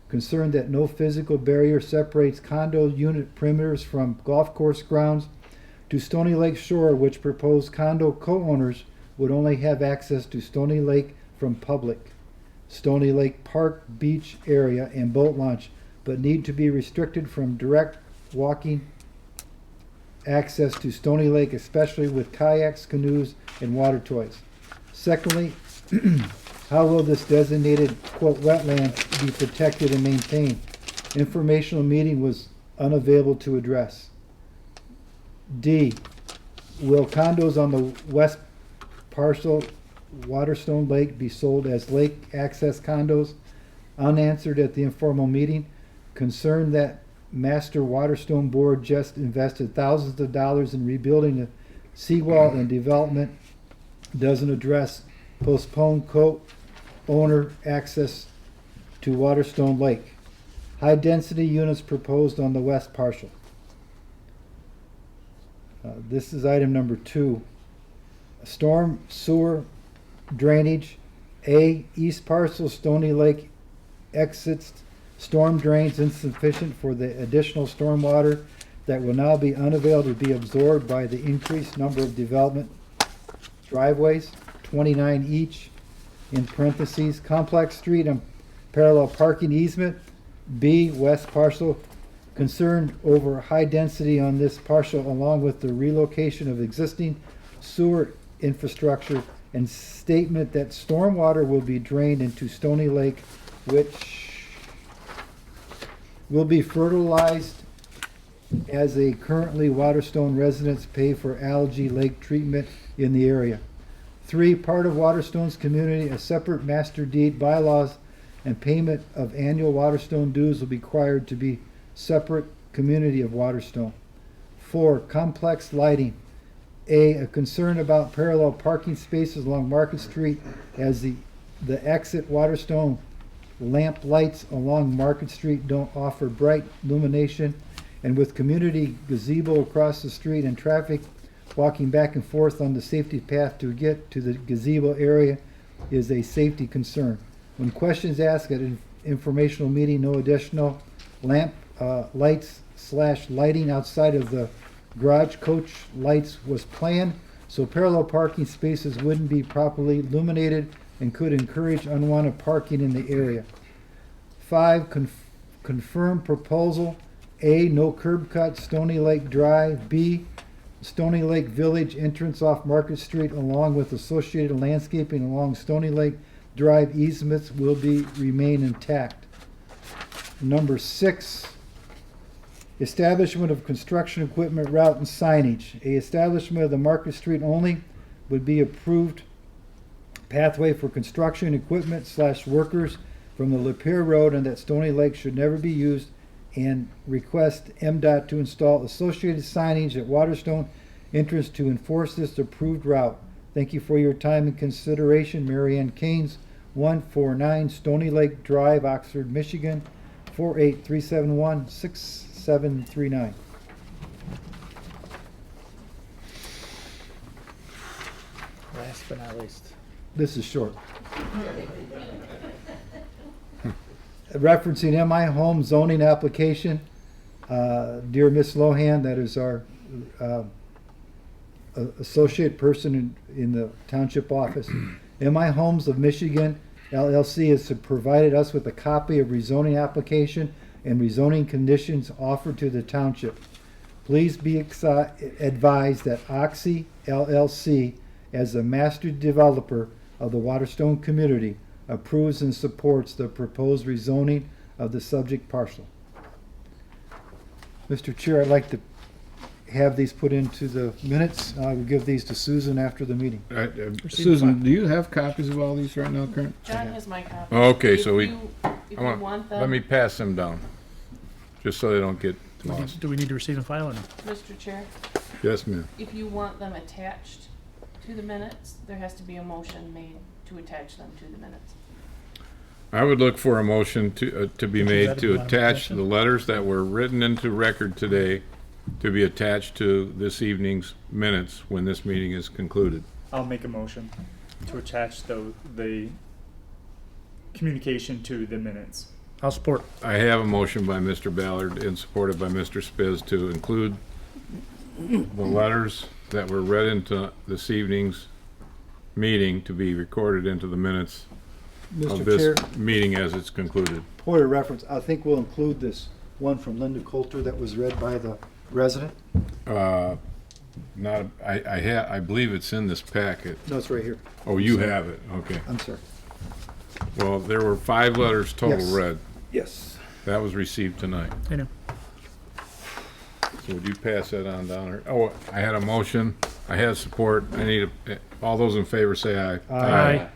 concerned that no physical barrier separates condo unit perimeters from golf course grounds to Stony Lake Shore, which proposed condo co-owners would only have access to Stony Lake from public, Stony Lake Park beach area and boat launch, but need to be restricted from direct walking access to Stony Lake, especially with kayaks, canoes, and water toys. Secondly, how will this designated, quote, wetland be protected and maintained? Informational meeting was unavailable to address. D, will condos on the west parcel Waterstone Lake be sold as lake access condos? Unanswered at the informal meeting, concerned that Master Waterstone Board just invested thousands of dollars in rebuilding the seawall and development doesn't address postponed co-owner access to Waterstone Lake. High density units proposed on the west partial. This is item number 2. Storm sewer drainage. A, east parcel Stony Lake exits storm drains insufficient for the additional storm water that will now be unavailable to be absorbed by the increased number of development driveways, 29 each, in parentheses, complex street and parallel parking easement. B, west parcel, concerned over high density on this parcel along with the relocation of existing sewer infrastructure and statement that stormwater will be drained into Stony Lake, which will be fertilized as a currently Waterstone residents pay for algae lake treatment in the area. 3, part of Waterstone's community, a separate master deed, bylaws, and payment of annual Waterstone dues will be required to be separate community of Waterstone. 4, complex lighting. A concern about parallel parking spaces along Market Street as the exit Waterstone lamp lights along Market Street don't offer bright illumination, and with community gazebo across the street and traffic walking back and forth on the safety path to get to the gazebo area is a safety concern. When questions asked at an informational meeting, no additional lamp lights / lighting outside of the garage coach lights was planned, so parallel parking spaces wouldn't be properly illuminated and could encourage unwanted parking in the area. 5, confirm proposal. A, no curb cut, Stony Lake Drive. B, Stony Lake Village entrance off Market Street along with associated landscaping along Stony Lake Drive easements will remain intact. Number 6, establishment of construction equipment route and signage. A establishment of the Market Street only would be approved pathway for construction equipment / workers from the Lapeer Road, and that Stony Lake should never be used, and request MDOT to install associated signage at Waterstone entrance to enforce this approved route. Thank you for your time and consideration. Mary Ann Keynes, 149 Stony Lake Drive, Oxford, Michigan, 48371-6739. Last but not least. This is short. referencing MI home zoning application. Dear Miss Lohan, that is our associate person in the township office. MI Homes of Michigan LLC has provided us with a copy of rezoning application and rezoning conditions offered to the township. Please be advised that Oxy LLC, as the master developer of the Waterstone community, approves and supports the proposed rezoning of the subject parcel. Mr. Chair, I'd like to have these put into the minutes. I will give these to Susan after the meeting. Susan, do you have copies of all these right now, Karen? John has my copy. Okay, If so you want them. let me pass them down, just so they don't get lost. Do we need to receive and file or no? Mr. Chair, Yes, ma'am. if you want them attached to the minutes, there has to be a motion made to attach them to the minutes. I would look for a motion to be made to attach the letters that were written into record today to be attached to this evening's minutes when this meeting is concluded. I'll make a motion to attach the communication to the minutes. I'll support. I have a motion by Mr. Ballard and supported by Mr. Spiz to include the letters that were read into this evening's meeting to be recorded into the minutes of Mr. this Chair, meeting as it's concluded. point of reference, I think we'll include this one from Linda Coulter that was read by the resident. Not, I believe it's in this packet. No, it's right here. Oh, you have it, okay. I'm sorry. Well, there were 5 letters total Yes. read. Yes. That was received tonight. I know. So would you pass that on down? Oh, I had a motion. I had support. I need all those in favor say aye. Aye.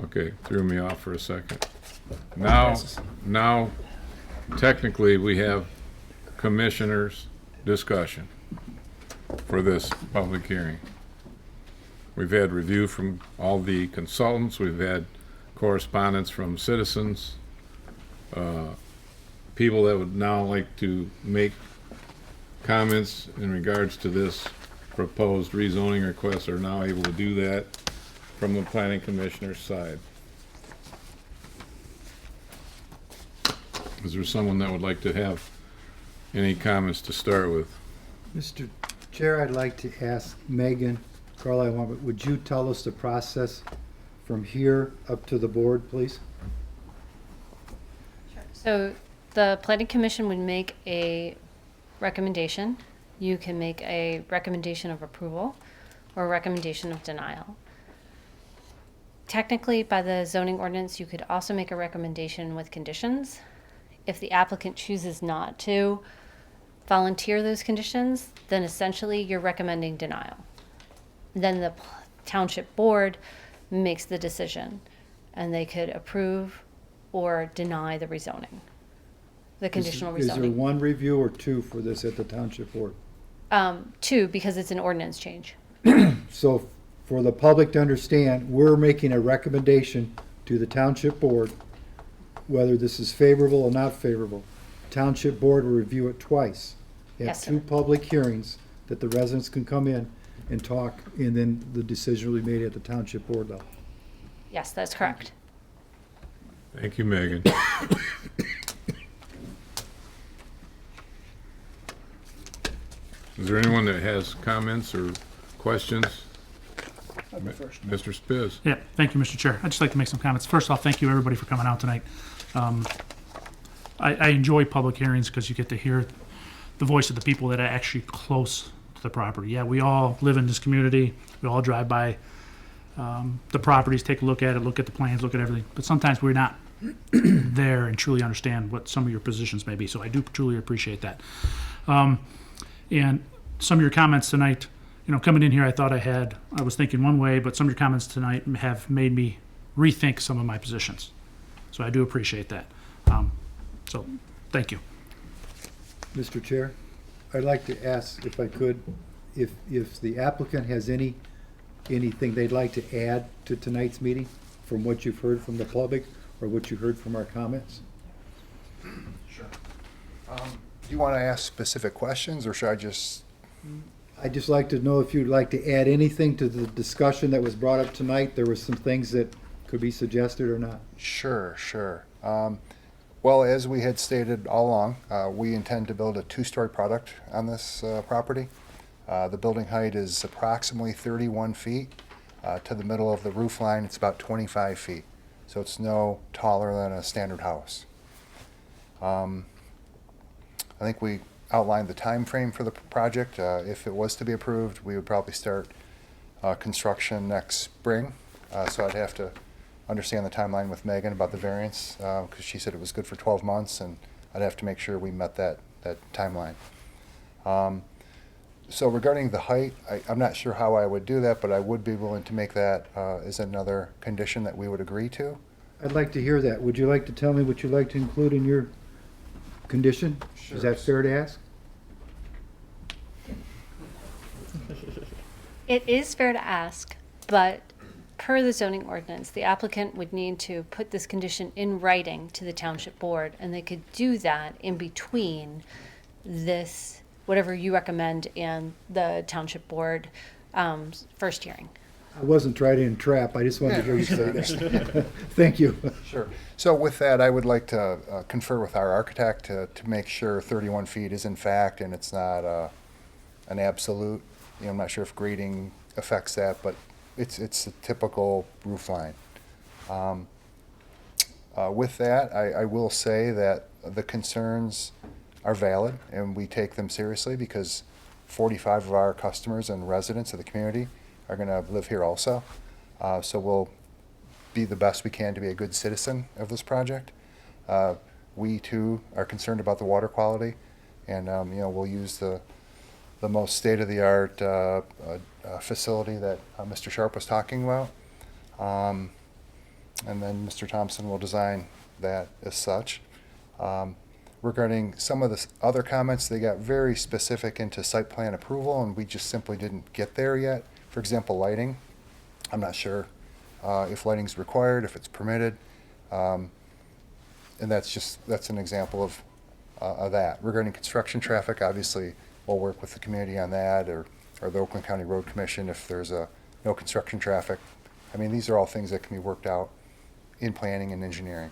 Okay, threw me off for a second. Now, technically, we have commissioners' discussion for this public hearing. We've had review from all the consultants. We've had correspondence from citizens. People that would now like to make comments in regards to this proposed rezoning request are now able to do that from the planning commissioner's side. Is there someone that would like to have any comments to start with? Mr. Chair, I'd like to ask Megan Carlisle, would you tell us the process from here up to the board, please? So the planning commission would make a recommendation. You can make a recommendation of approval or a recommendation of denial. Technically, by the zoning ordinance, you could also make a recommendation with conditions. If the applicant chooses not to volunteer those conditions, then essentially you're recommending denial. Then the township board makes the decision, and they could approve or deny the rezoning, the conditional Is there rezoning. one review or two for this at the township board? 2, because it's an ordinance change. So for the public to understand, we're making a recommendation to the township board, whether this is favorable or not favorable. Township board will review it twice. Have Yes, sir. 2 public hearings that the residents can come in and talk, and then the decision will be made at the township board level. Yes, that's correct. Thank you, Megan. Is there anyone that has comments or questions? Mr. Spiz. Yeah, thank you, Mr. Chair. I'd just like to make some comments. First off, thank you, everybody, for coming out tonight. I enjoy public hearings because you get to hear the voice of the people that are actually close to the property. Yeah, we all live in this community. We all drive by the properties, take a look at it, look at the plans, look at everything. But sometimes we're not there and truly understand what some of your positions may be. So I do truly appreciate that. And some of your comments tonight, coming in here, I was thinking one way, but some of your comments tonight have made me rethink some of my positions. So I do appreciate that. So thank you. Mr. Chair, I'd like to ask, if I could, if the applicant has anything they'd like to add to tonight's meeting from what you've heard from the public or what you heard from our comments? Sure. Do you want to ask specific questions, or should I just? I'd just like to know if you'd like to add anything to the discussion that was brought up tonight. There were some things that could be suggested or not. Sure. Well, as we had stated all along, we intend to build a two-story product on this property. The building height is approximately 31 feet. To the middle of the roof line, it's about 25 feet. So it's no taller than a standard house. I think we outlined the time frame for the project. If it was to be approved, we would probably start construction next spring. So I'd have to understand the timeline with Megan about the variance, because she said it was good for 12 months, and I'd have to make sure we met that timeline. So regarding the height, I'm not sure how I would do that, but I would be willing to make that as another condition that we would agree to. I'd like to hear that. Would you like to tell me what you'd like to include in your condition? Sure. Is that fair to ask? It is fair to ask, but per the zoning ordinance, the applicant would need to put this condition in writing to the township board, and they could do that in between this, whatever you recommend, and the township board first hearing. I wasn't trying to entrap. I just wanted to hear you say that. Thank you. Sure. So with that, I would like to confer with our architect to make sure 31 feet is in fact, and it's not an absolute. You know, I'm not sure if grading affects that, but it's a typical roof line. With that, I will say that the concerns are valid, and we take them seriously because 45 of our customers and residents of the community are going to live here also. So we'll be the best we can to be a good citizen of this project. We too are concerned about the water quality, and you know, we'll use the most state-of-the-art facility that Mr. Sharp was talking about. And then Mr. Thompson will design that as such. Regarding some of the other comments, they got very specific into site plan approval, and we just simply didn't get there yet. For example, lighting. I'm not sure if lighting's required, if it's permitted. And that's an example of that. Regarding construction traffic, obviously, we'll work with the community on that, or the Oakland County Road Commission if there's no construction traffic. I mean, these are all things that can be worked out in planning and engineering.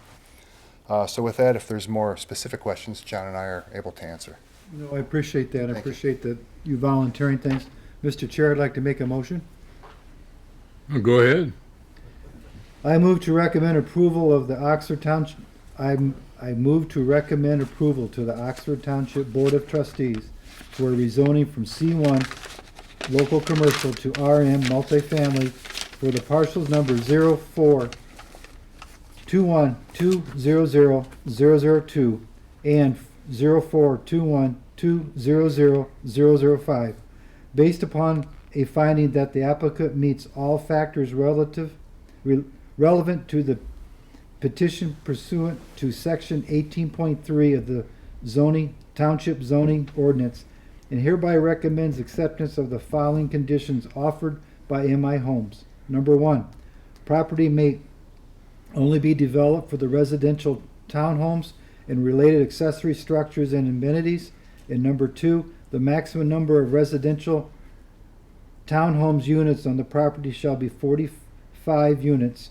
So with that, if there's more specific questions, John and I are able to answer. No, I appreciate that. I Thank you. appreciate that you volunteering things. Mr. Chair, I'd like to make a motion. Go ahead. I move to recommend approval of the Oxford Township. I move to recommend approval to the Oxford Township Board of Trustees for rezoning from C1 local commercial to RM multifamily for the parcels number 0421200002 and 0421200005, based upon a finding that the applicant meets all factors relevant to the petition pursuant to section 18.3 of the Township zoning ordinance, and hereby recommends acceptance of the following conditions offered by MI Homes. Number 1, property may only be developed for the residential townhomes and related accessory structures and amenities. And number 2, the maximum number of residential townhomes units on the property shall be 45 units,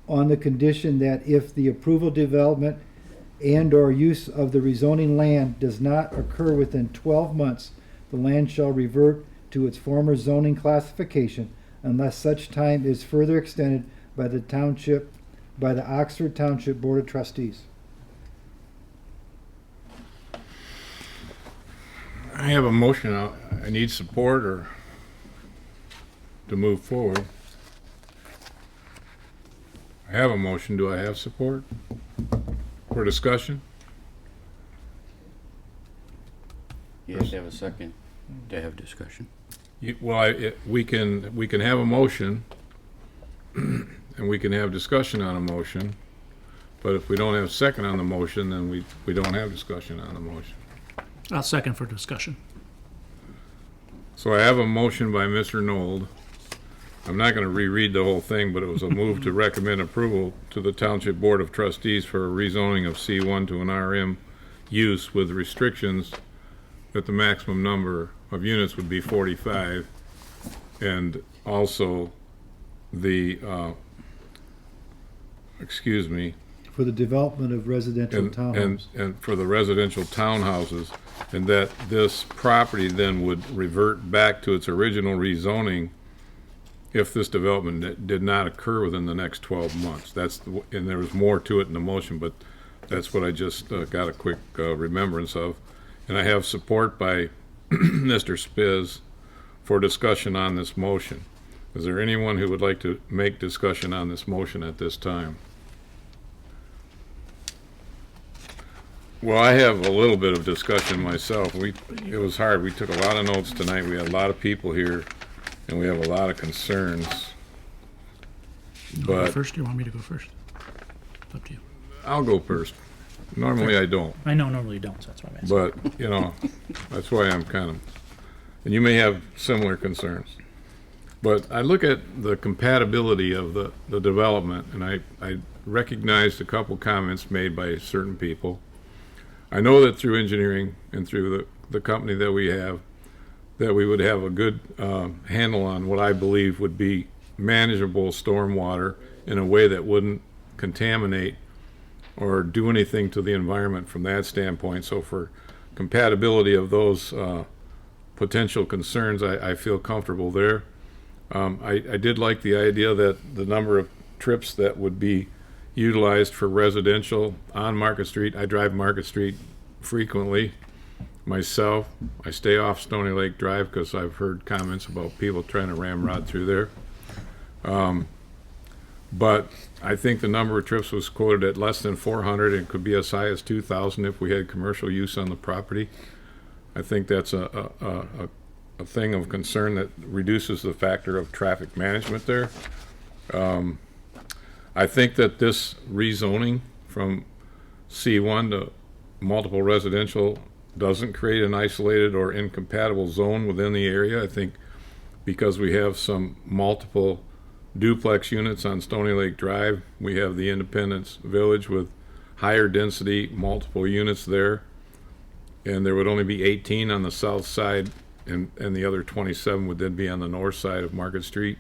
on the condition that if the approval, development, and or use of the rezoning land does not occur within 12 months, the land shall revert to its former zoning classification unless such time is further extended by the Oxford Township Board of Trustees. I have a motion. I need support or to move forward. I have a motion. Do I have support for discussion? You have to have a second to have discussion. We can have a motion and we can have discussion on a motion, but if we don't have a second on the motion, then we don't have discussion on the motion. I'll second for discussion. So I have a motion by Mr. Nold. I'm not going to reread the whole thing, but it was a move to recommend approval to the Township Board of Trustees for a rezoning of C1 to an RM use with restrictions that the maximum number of units would be 45, and also the For the development of residential townhomes. And for the residential townhouses, and that this property then would revert back to its original rezoning if this development did not occur within the next 12 months. And there was more to it in the motion, but that's what I just got a quick remembrance of. And I have support by Mr. Spiz for discussion on this motion. Is there anyone who would like to make discussion on this motion at this time? Well, I have a little bit of discussion myself. It was hard. We took a lot of notes tonight. We had a lot of people here, and we have a lot of concerns. You wanna go But first, or you want me to go first? Up to you. I'll go first. Normally I don't. I know normally you don't, so that's why I'm asking. But, you know, that's why I'm kind of, and you may have similar concerns. But I look at the compatibility of the development, and I recognized a couple comments made by certain people. I know that through engineering and through the company that we have, that we would have a good handle on what I believe would be manageable stormwater in a way that wouldn't contaminate or do anything to the environment from that standpoint. So for compatibility of those potential concerns, I feel comfortable there. I did like the idea that the number of trips that would be utilized for residential on Market Street. I drive Market Street frequently myself. I stay off Stony Lake Drive because I've heard comments about people trying to ramrod through there. But I think the number of trips was quoted at less than 400 and could be as high as 2,000 if we had commercial use on the property. I think that's a thing of concern that reduces the factor of traffic management there. I think that this rezoning from C1 to multiple residential doesn't create an isolated or incompatible zone within the area. I think because we have some multiple duplex units on Stony Lake Drive, we have the Independence Village with higher density, multiple units there, and there would only be 18 on the south side, and the other 27 would then be on the north side of Market Street.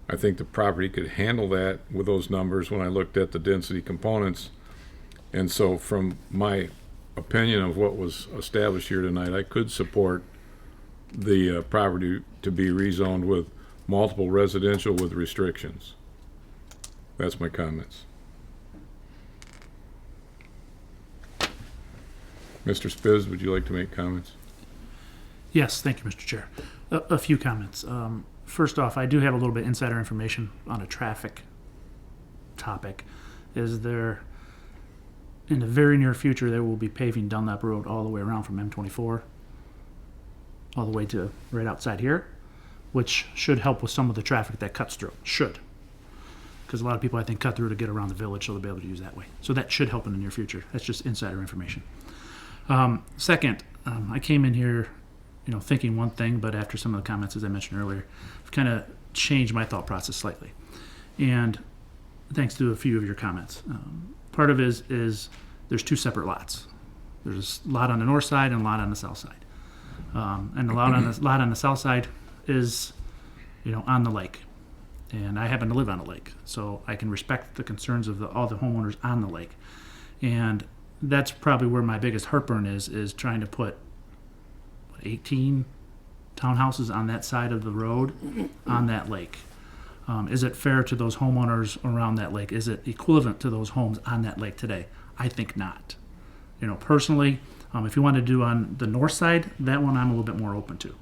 I think the property could handle that with those numbers when I looked at the density components. And so from my opinion of what was established here tonight, I could support the property to be rezoned with multiple residential with restrictions. That's my comments. Mr. Spiz, would you like to make comments? Yes, thank you, Mr. Chair. A few comments. First off, I do have a little bit insider information on a traffic topic. Is there, in the very near future, there will be paving Dunlap Road all the way around from M24 all the way to right outside here, which should help with some of the traffic that cuts through. Should. Because a lot of people, I think, cut through to get around the village, so they'll be able to use that way. So that should help in the near future. That's just insider information. Second, I came in here thinking one thing, but after some of the comments, as I mentioned earlier, I've kind of changed my thought process slightly. And thanks to a few of your comments. Part of it is there's two separate lots. There's a lot on the north side and a lot on the south side. And the lot on the south side is, on the lake. And I happen to live on a lake, so I can respect the concerns of all the homeowners on the lake. And that's probably where my biggest heartburn is trying to put 18 townhouses on that side of the road on that lake. Is it fair to those homeowners around that lake? Is it equivalent to those homes on that lake today? I think not. Personally, if you want to do on the north side, that one I'm a little bit more open to.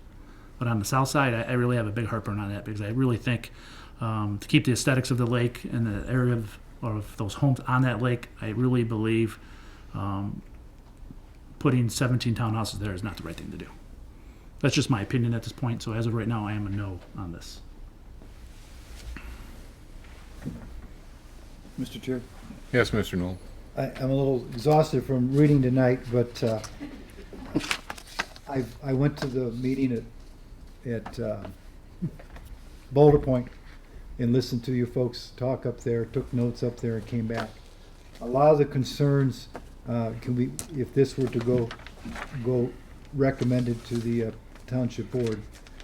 But on the south side, I really have a big heartburn on that because I really think to keep the aesthetics of the lake and the area of those homes on that lake, I really believe putting 17 townhouses there is not the right thing to do. That's just my opinion at this point. So as of right now, I am a no on this. Mr. Chair? Yes, Mr. Knoll. I'm a little exhausted from reading tonight, but I went to the meeting at Boulder Point and listened to you folks talk up there, took notes up there, and came back. A lot of the concerns if this were to go recommended to the Township Board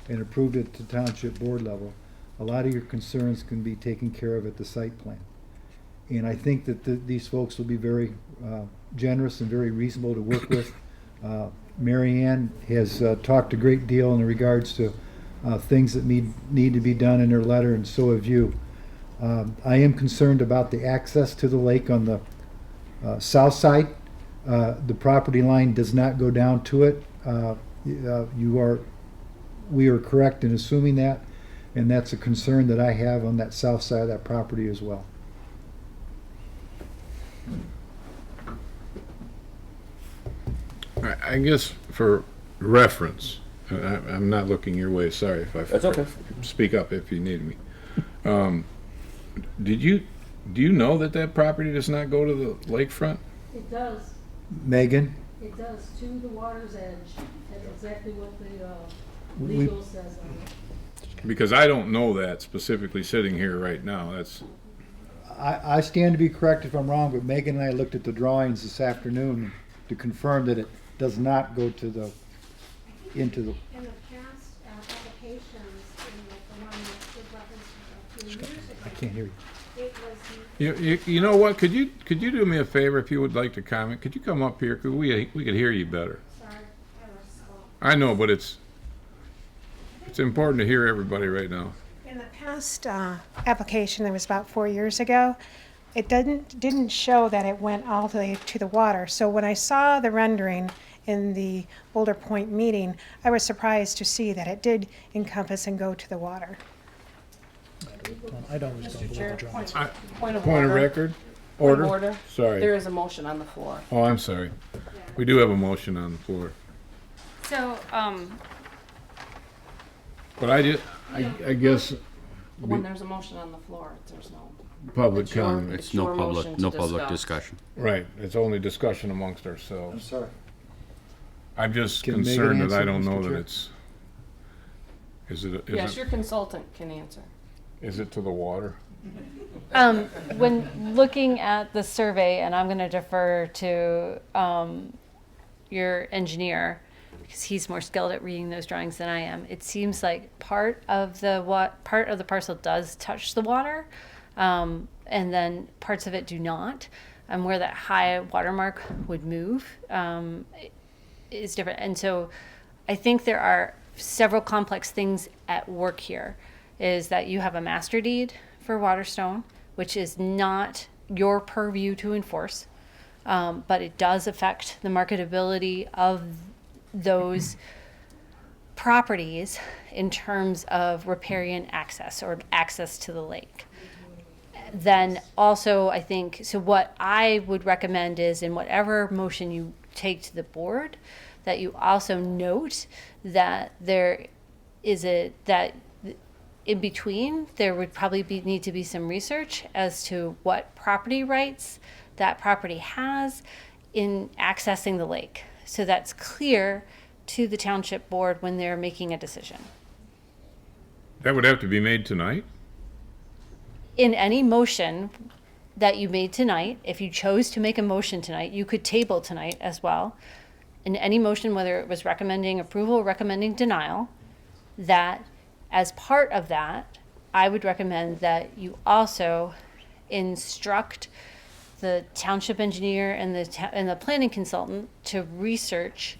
and approved at the Township Board level, a lot of your concerns can be taken care of at the site plan. And I think that these folks will be very generous and very reasonable to work with. Mary Ann has talked a great deal in regards to things that need to be done in her letter, and so have you. I am concerned about the access to the lake on the south side. The property line does not go down to it. We are correct in assuming that, and that's a concern that I have on that south side of that property as well. I guess for reference, I'm not looking your way, sorry if I. That's okay. Speak up if you need me. Do you know that property does not go to the lakefront? It does. Megan? It does, to the water's edge. That's exactly what the We- legal says on it. Because I don't know that specifically sitting here right now, that's, I stand to be corrected if I'm wrong, but Megan and I looked at the drawings this afternoon to confirm that it does not go to the, into the, In the past applications, in the one that was referenced a few years ago, I can't hear you. it was you know what, could you do me a favor if you would like to comment? Could you come up here, cause we could hear you better. sorry, I was slow. I know, but it's important to hear everybody right now. In the past application that was about 4 years ago, it didn't show that it went all the way to the water. So when I saw the rendering in the Boulder Point meeting, I was surprised to see that it did encompass and go to the water. I'd always go Mr. below the Chair, drawings. point of Point of order. record? Point of Order? order. Sorry. There is a motion on the floor. Oh, I'm sorry. We do have a motion on the floor. So, But I guess When there's a motion on the floor, there's no. public It's your- comment. It's your no motion public, to no public discuss. discussion. Right, it's only discussion amongst I'm ourselves. sorry. I'm just Can Megan concerned that I answer, don't Mr. know that Chair? it's, Yes, your consultant can answer. is it to the water? when looking at the survey, and I'm going to defer to your engineer because he's more skilled at reading those drawings than I am. It seems like part of the parcel does touch the water, and then parts of it do not. And where that high watermark would move is different. And so, I think there are several complex things at work here. Is that you have a master deed for Waterstone, which is not your purview to enforce, but it does affect the marketability of those properties in terms of riparian access or access to the lake. Then also, I think, so what I would recommend is in whatever motion you take to the board, that you also note that there is that in between, there would probably need to be some research as to what property rights that property has in accessing the lake. So that's clear to the township board when they're making a decision. That would have to be made tonight? In any motion that you made tonight, if you chose to make a motion tonight, you could table tonight as well. In any motion, whether it was recommending approval or recommending denial, that as part of that, I would recommend that you also instruct the township engineer and the planning consultant to research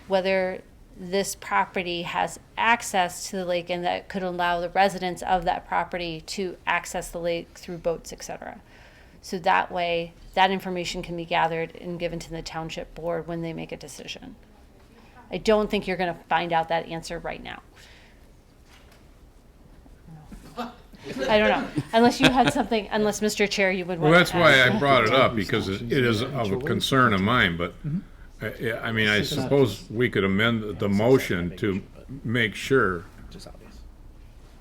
whether this property has access to the lake and that could allow the residents of that property to access the lake through boats, etc. So that way, that information can be gathered and given to the township board when they make a decision. I don't think you're going to find out that answer right now. I don't know, unless you had something, unless Mr. Chair, you would want Well, to that's why I add. brought it up, because it is of a concern of mine, but, I mean, I suppose we could amend the motion to make sure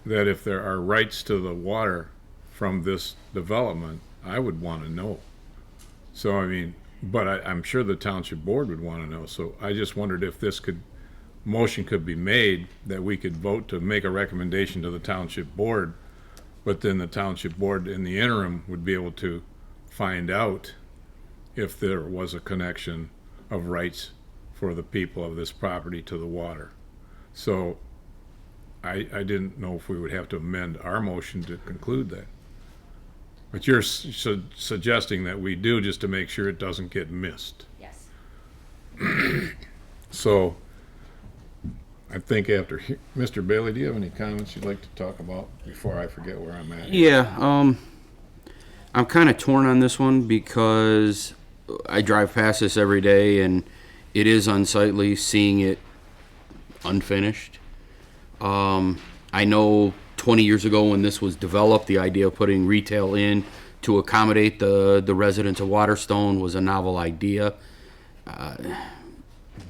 that if there are rights to the water from this development, I would want to know. So, I mean, but I'm sure the township board would want to know, so I just wondered if this motion could be made, that we could vote to make a recommendation to the township board, but then the township board in the interim would be able to find out if there was a connection of rights for the people of this property to the water. So I didn't know if we would have to amend our motion to conclude that. But you're suggesting that we do just to make sure it doesn't get missed. Yes. So, I think after, Mr. Bailey, do you have any comments you'd like to talk about before I forget where I'm at? Yeah, I'm kind of torn on this one because I drive past this every day and it is unsightly seeing it unfinished. I know 20 years ago when this was developed, the idea of putting retail in to accommodate the residents of Waterstone was a novel idea.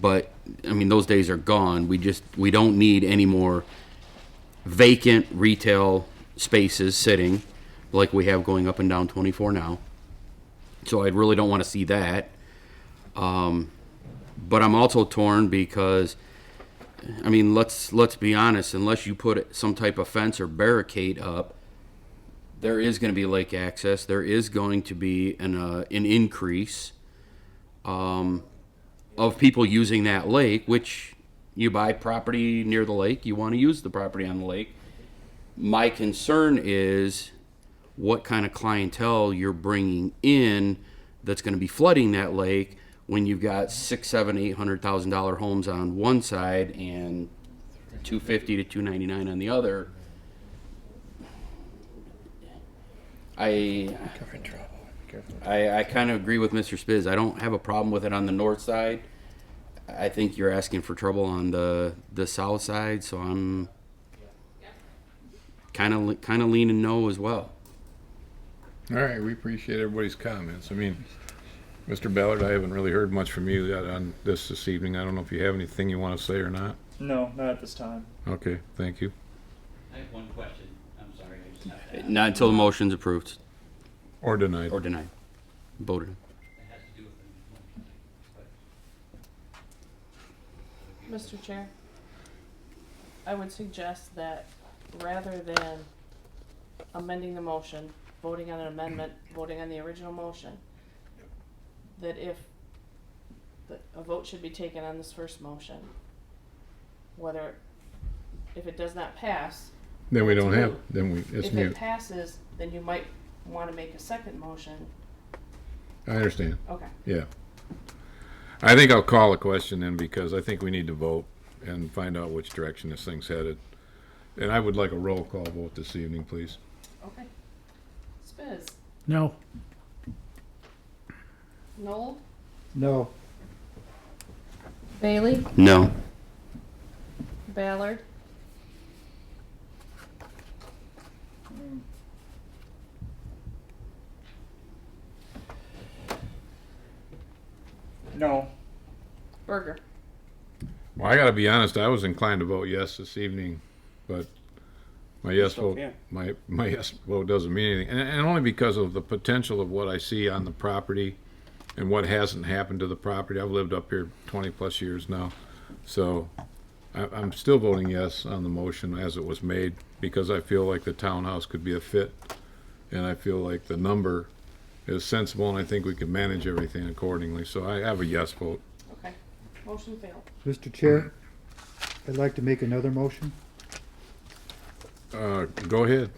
But I mean, those days are gone. We don't need any more vacant retail spaces sitting like we have going up and down 24 now. So I really don't want to see that. But I'm also torn because, I mean, let's be honest. Unless you put some type of fence or barricade up, there is going to be lake access. There is going to be an increase of people using that lake, which you buy property near the lake, you want to use the property on the lake. My concern is what kind of clientele you're bringing in that's going to be flooding that lake when you've got $600,000, $700,000, $800,000 homes on one side and $250,000 to $299,000 on the other. I kind of agree with Mr. Spiz. I don't have a problem with it on the north side. I think you're asking for trouble on the south side, so I'm kind of leaning no as well. All right, we appreciate everybody's comments. I mean, Mr. Ballard, I haven't really heard much from you yet on this evening. I don't know if you have anything you want to say or not. No, not at this time. Okay, thank you. I have one question. I'm sorry. I just have to ask. Not until the motion's approved. Or denied. Or denied. Voted. It has to do with the Mr. Chair, I would suggest that rather than amending the motion, voting on an amendment, voting on the original motion, that if a vote should be taken on this first motion, whether, if it does not pass, Then we it's don't have, moot. then it's If mute. it passes, then you might want to make a second motion. I understand. Okay. Yeah. I think I'll call a question then because I think we need to vote and find out which direction this thing's headed. And I would like a roll call vote this evening, please. Okay. Spiz. No. Noel. No. Bailey. No. Ballard. No. Berger. Well, I gotta be honest, I was inclined to vote yes this evening, but my yes still vote, can. my yes vote doesn't mean anything. And only because of the potential of what I see on the property and what hasn't happened to the property. I've lived up here 20 plus years now. So I'm still voting yes on the motion as it was made because I feel like the townhouse could be a fit. And I feel like the number is sensible and I think we can manage everything accordingly. So I have a yes vote. Okay. Motion failed. Mr. Chair, I'd like to make another motion. Go ahead.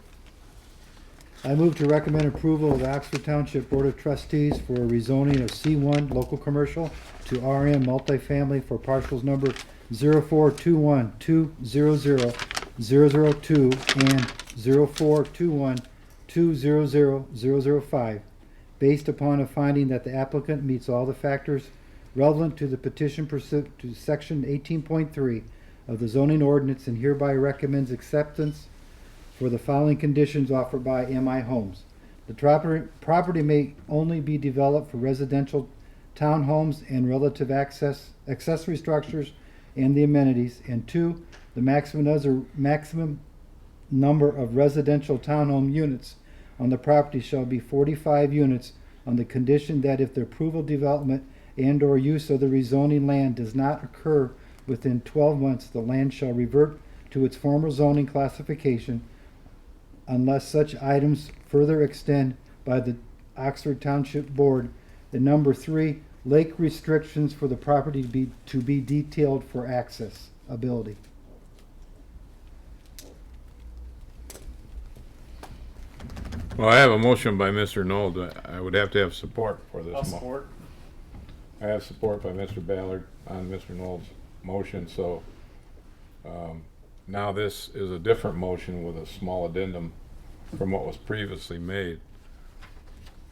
I move to recommend approval of the Oxford Township Board of Trustees for a rezoning of C1 local commercial to RM multifamily for parcels number 0421200002 and 0421200005, based upon a finding that the applicant meets all the factors relevant to the petition pursuant to section 18.3 of the zoning ordinance and hereby recommends acceptance for the following conditions offered by MI Homes. The property may only be developed for residential townhomes and relative accessory structures and the amenities. And 2, the maximum number of residential townhome units on the property shall be 45 units on the condition that if the approval, development, and or use of the rezoning land does not occur within 12 months, the land shall revert to its former zoning classification unless such items further extend by the Oxford Township Board. And number 3, lake restrictions for the property to be detailed for accessibility. Well, I have a motion by Mr. Knoll. I would have to have support for this. I'll support. I have support by Mr. Ballard on Mr. Knoll's motion, so now this is a different motion with a small addendum from what was previously made.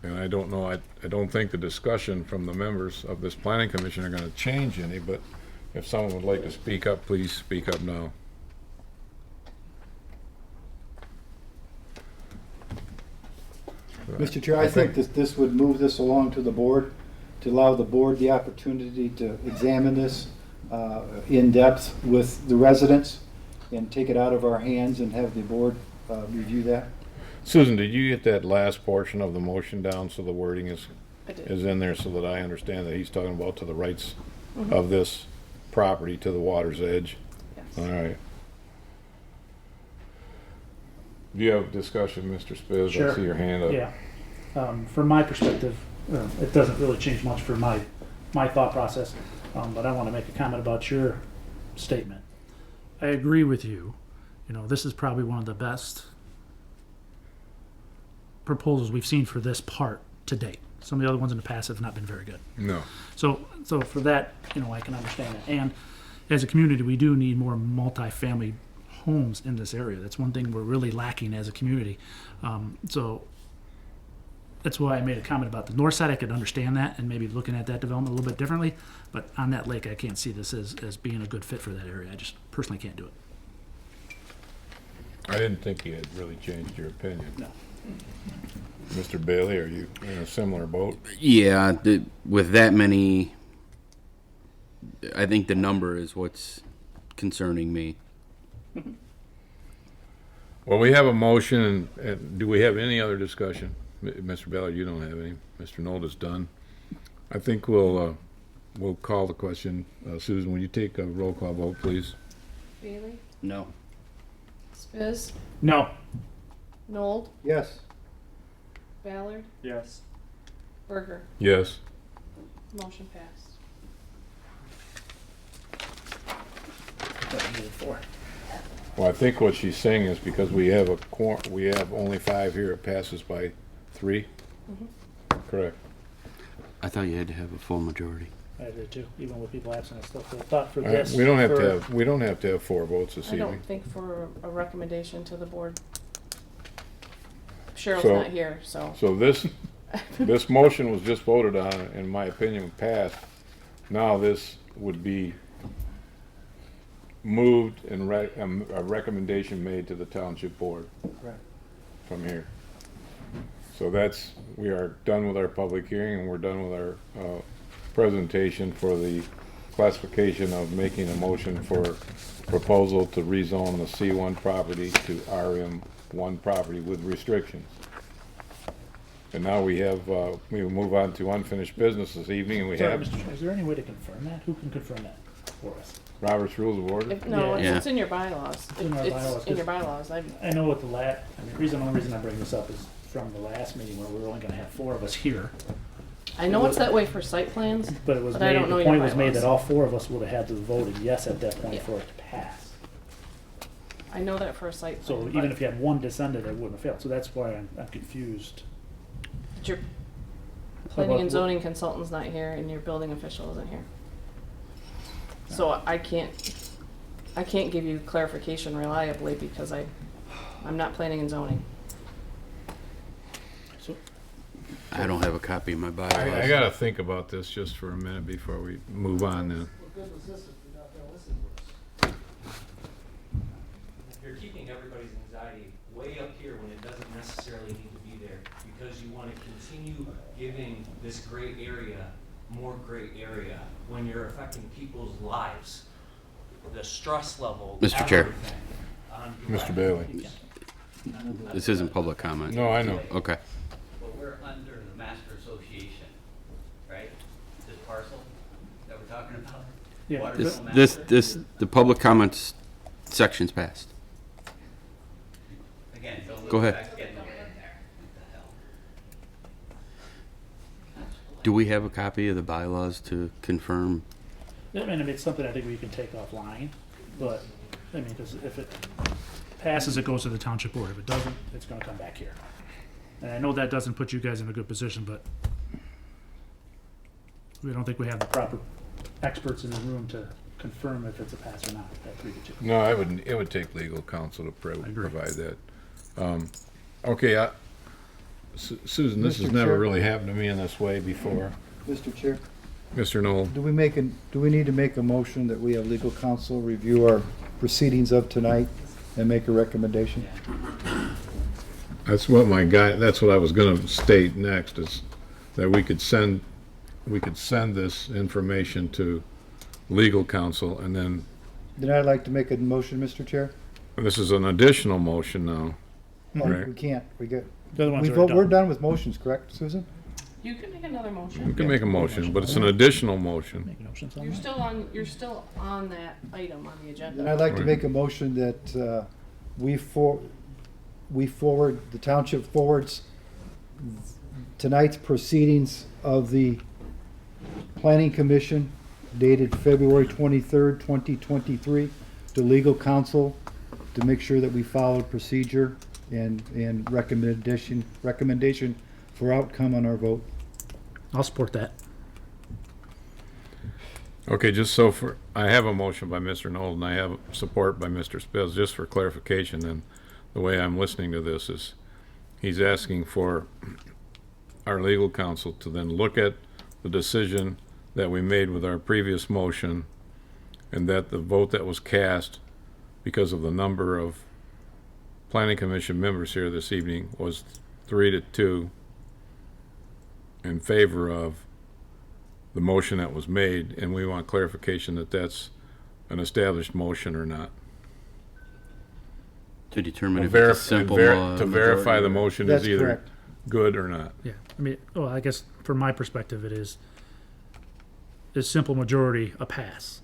And I don't know, I don't think the discussion from the members of this planning commission are gonna change any, but if someone would like to speak up, please speak up now. Mr. Chair, I think this would move this along to the board, to allow the board the opportunity to examine this in depth with the residents and take it out of our hands and have the board review that. Susan, did you get that last portion of the motion down so the wording is in there so that I understand that he's talking about to the rights of this property to the water's edge? Yes. All right. Do you have discussion, Mr. Spiz? Sure. I see your hand up. Yeah. From my perspective, it doesn't really change much for my thought process, but I want to make a comment about your statement. I agree with you. You know, this is probably one of the best proposals we've seen for this part to date. Some of the other ones in the past have not been very good. No. So for that, you know, I can understand that. And as a community, we do need more multifamily homes in this area. That's one thing we're really lacking as a community. So that's why I made a comment about the north side. I could understand that and maybe looking at that development a little bit differently. But on that lake, I can't see this as being a good fit for that area. I just personally can't do it. I didn't think you had really changed your opinion. No. Mr. Bailey, are you in a similar boat? Yeah, with that many, I think the number is what's concerning me. Well, we have a motion, and do we have any other discussion? Mr. Ballard, you don't have any. Mr. Knoll is done. I think we'll call the question. Susan, will you take a roll call vote, please? Bailey? No. Spiz? No. Nold? Yes. Ballard? Yes. Berger? Yes. Motion passed. Well, I think what she's saying is because we have we have only 5 here, it passes by 3. Correct. I thought you had to have a full majority. I did too, even with people absent. I still thought for All right, this. we don't have to have 4 votes this I evening. don't think for a recommendation to the board. Cheryl's So- not here, so. So this motion was just voted on, in my opinion, passed. Now this would be moved and a recommendation made to the township board. Correct. From here. So we are done with our public hearing and we're done with our presentation for the classification of making a motion for proposal to rezone the C1 property to RM1 property with restrictions. And now we will move on to unfinished business this evening, and we Sorry, have Mr. Chair, is there any way to confirm that? Who can confirm that for us? Robert's Rules of Order. No, Yeah. it's in your bylaws. It's in our bylaws, in your 'cause bylaws. I know what the only reason I bring this up is from the last meeting where we were only gonna have 4 of us here. I know it's that way for site plans, But it was I made, don't know the your point was made bylaws. that all 4 of us would have had to have voted yes at that point Yeah. for it to pass. I know that for a site So plan. even but if you had 1 dissentient, it wouldn't have failed. So that's why I'm confused. your planning About and what- zoning consultant's not here and your building official isn't here. So I can't give you clarification reliably because I'm not planning and zoning. I don't have a copy of my bylaws. I gotta think about this just for a minute before we move on then. You're keeping everybody's anxiety way up here when it doesn't necessarily need to be there because you want to continue giving this gray area more gray area when you're affecting people's lives. The stress level. Mr. Chair. everything on people. Mr. Bailey. This isn't public comment. No, I know. Okay. But we're under the master association, right? This parcel that we're talking about? Yeah. Watersville This, master? the public comments section's passed. Again, don't Go look ahead. back, getting in there. What the hell? Do we have a copy of the bylaws to confirm? I mean, it's something I think we can take offline, but, I mean, because if it passes, it goes to the township board. If it doesn't, it's gonna come back here. And I know that doesn't put you guys in a good position, but we don't think we have the proper experts in the room to confirm if it's a pass or not. I agree with you. No, it would take legal counsel to provide that. Okay, Susan, this has Mr. never Chair. really happened to me in this way before. Mr. Chair, Mr. Knoll, do we need to make a motion that we have legal counsel review our proceedings of tonight and make a recommendation? that's what I was gonna state next, is that we could send this information to legal counsel, and then, Then I'd like to make a motion, Mr. Chair. this is an additional motion now. No, Right. we can't. The other ones are done. We're done with motions, correct, Susan? You can make another motion. You can make a motion, but it's an additional motion. You're still on that item on the agenda. Then I'd like to Right. make a motion that we forward, the township forwards tonight's proceedings of the planning commission dated February 23rd, 2023 to legal counsel to make sure that we followed procedure and recommendation for outcome on our vote. I'll support that. Okay, I have a motion by Mr. Knoll, and I have support by Mr. Spitz. Just for clarification, and the way I'm listening to this is, he's asking for our legal counsel to then look at the decision that we made with our previous motion, and that the vote that was cast because of the number of planning commission members here this evening was 3-2 in favor of the motion that was made, and we want clarification that that's an established motion or not. To determine if Verif- it's a simple to verify the motion is That's either correct. good or not. Yeah, I mean, well, I guess from my perspective, it is simple majority a pass.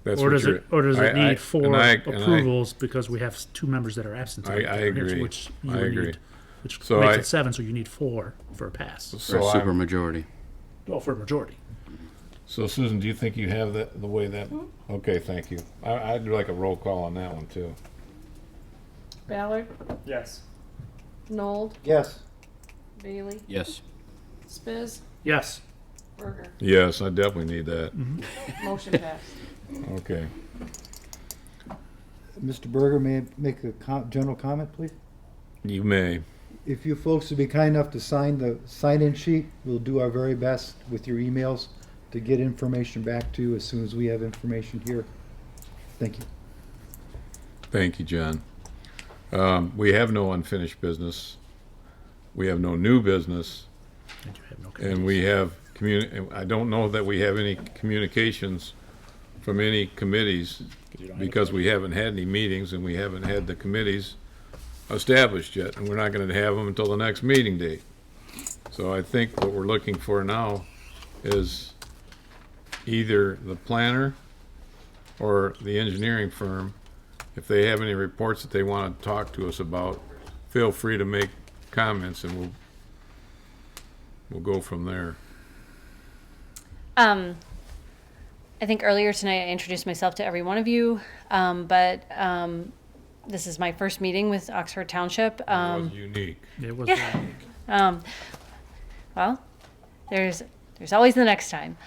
That's Or what does you're- it need four and I- approvals because we have two members that are absent? I agree. Which you I would agree. need, which So makes I- it 7, so you need 4 for a pass. For a super majority. Well, for a majority. So Susan, do you think you have that, the way that, okay, thank you. I'd like a roll call on that one too. Ballard, Yes. Nold, Yes. Bailey, Yes. Spiz, Yes. Berger. Yes, I definitely need that. Motion passed. Okay. Mr. Berger, may I make a general comment, please? You may. If you folks would be kind enough to sign the sign-in sheet, we'll do our very best with your emails to get information back to you as soon as we have information here. Thank you. Thank you, John. We have no unfinished business. We have no new business. And you have no And we have I don't know that we have any communications from any committees because we haven't had any meetings and we haven't had the committees established yet, and we're not going to have them until the next meeting date. So I think what we're looking for now is either the planner or the engineering firm. If they have any reports that they want to talk to us about, feel free to make comments and we'll go from there. I think earlier tonight I introduced myself to every one of you, but this is my first meeting with Oxford Township. It was unique. It was Yeah. unique. Well, there's always the next time.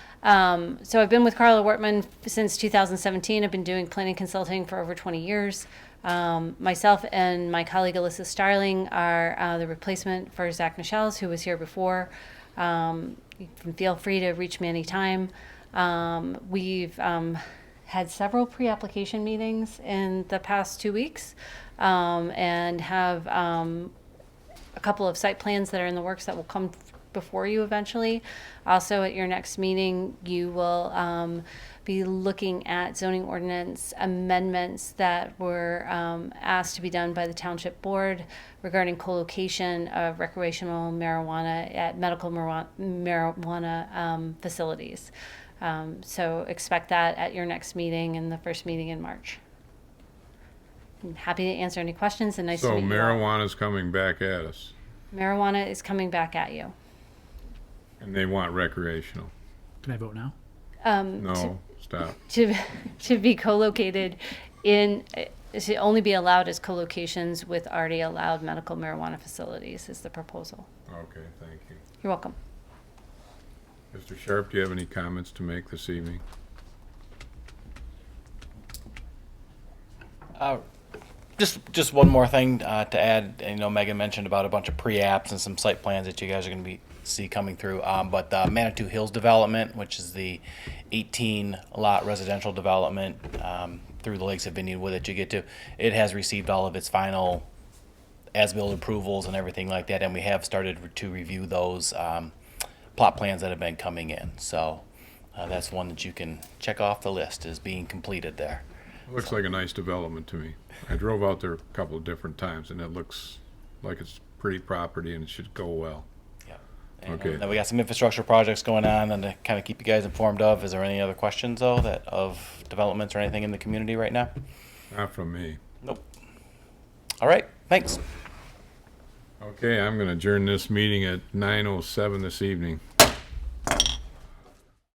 So I've been with Carla Wortman since 2017. I've been doing planning consulting for over 20 years. Myself and my colleague Alyssa Starling are the replacement for Zach Nichels, who was here before. You can feel free to reach me anytime. We've had several pre-application meetings in the past 2 weeks and have a couple of site plans that are in the works that will come before you eventually. Also, at your next meeting, you will be looking at zoning ordinance amendments that were asked to be done by the Township Board regarding co-location of recreational marijuana at medical marijuana facilities. So expect that at your next meeting and the first meeting in March. I'm happy to answer any questions and nice to So meet you all. marijuana's coming back at us, Marijuana is coming back at you. and they want recreational. Can I vote now? No, stop. To be co-located in it should only be allowed as co-locations with already allowed medical marijuana facilities is the proposal. Okay, thank you. You're welcome. Mr. Sharp, do you have any comments to make this evening? Just one more thing to add. You know, Megan mentioned about a bunch of pre-apps and some site plans that you guys are going to see coming through. But the Manitou Hills development, which is the 18-lot residential development through the Lakes of Indian Wood that you get to, it has received all of its final as-built approvals and everything like that, and we have started to review those plot plans that have been coming in. So that's one that you can check off the list as being completed there. Looks like a nice development to me. I drove out there a couple of different times, and it looks like it's pretty property, and it should go well. Yeah. And Okay. then we got some infrastructure projects going on, and to kind of keep you guys informed of. Is there any other questions though of developments or anything in the community right now? Not from me. Nope. All right. Thanks. Okay, I'm going to adjourn this meeting at 9:07 this evening.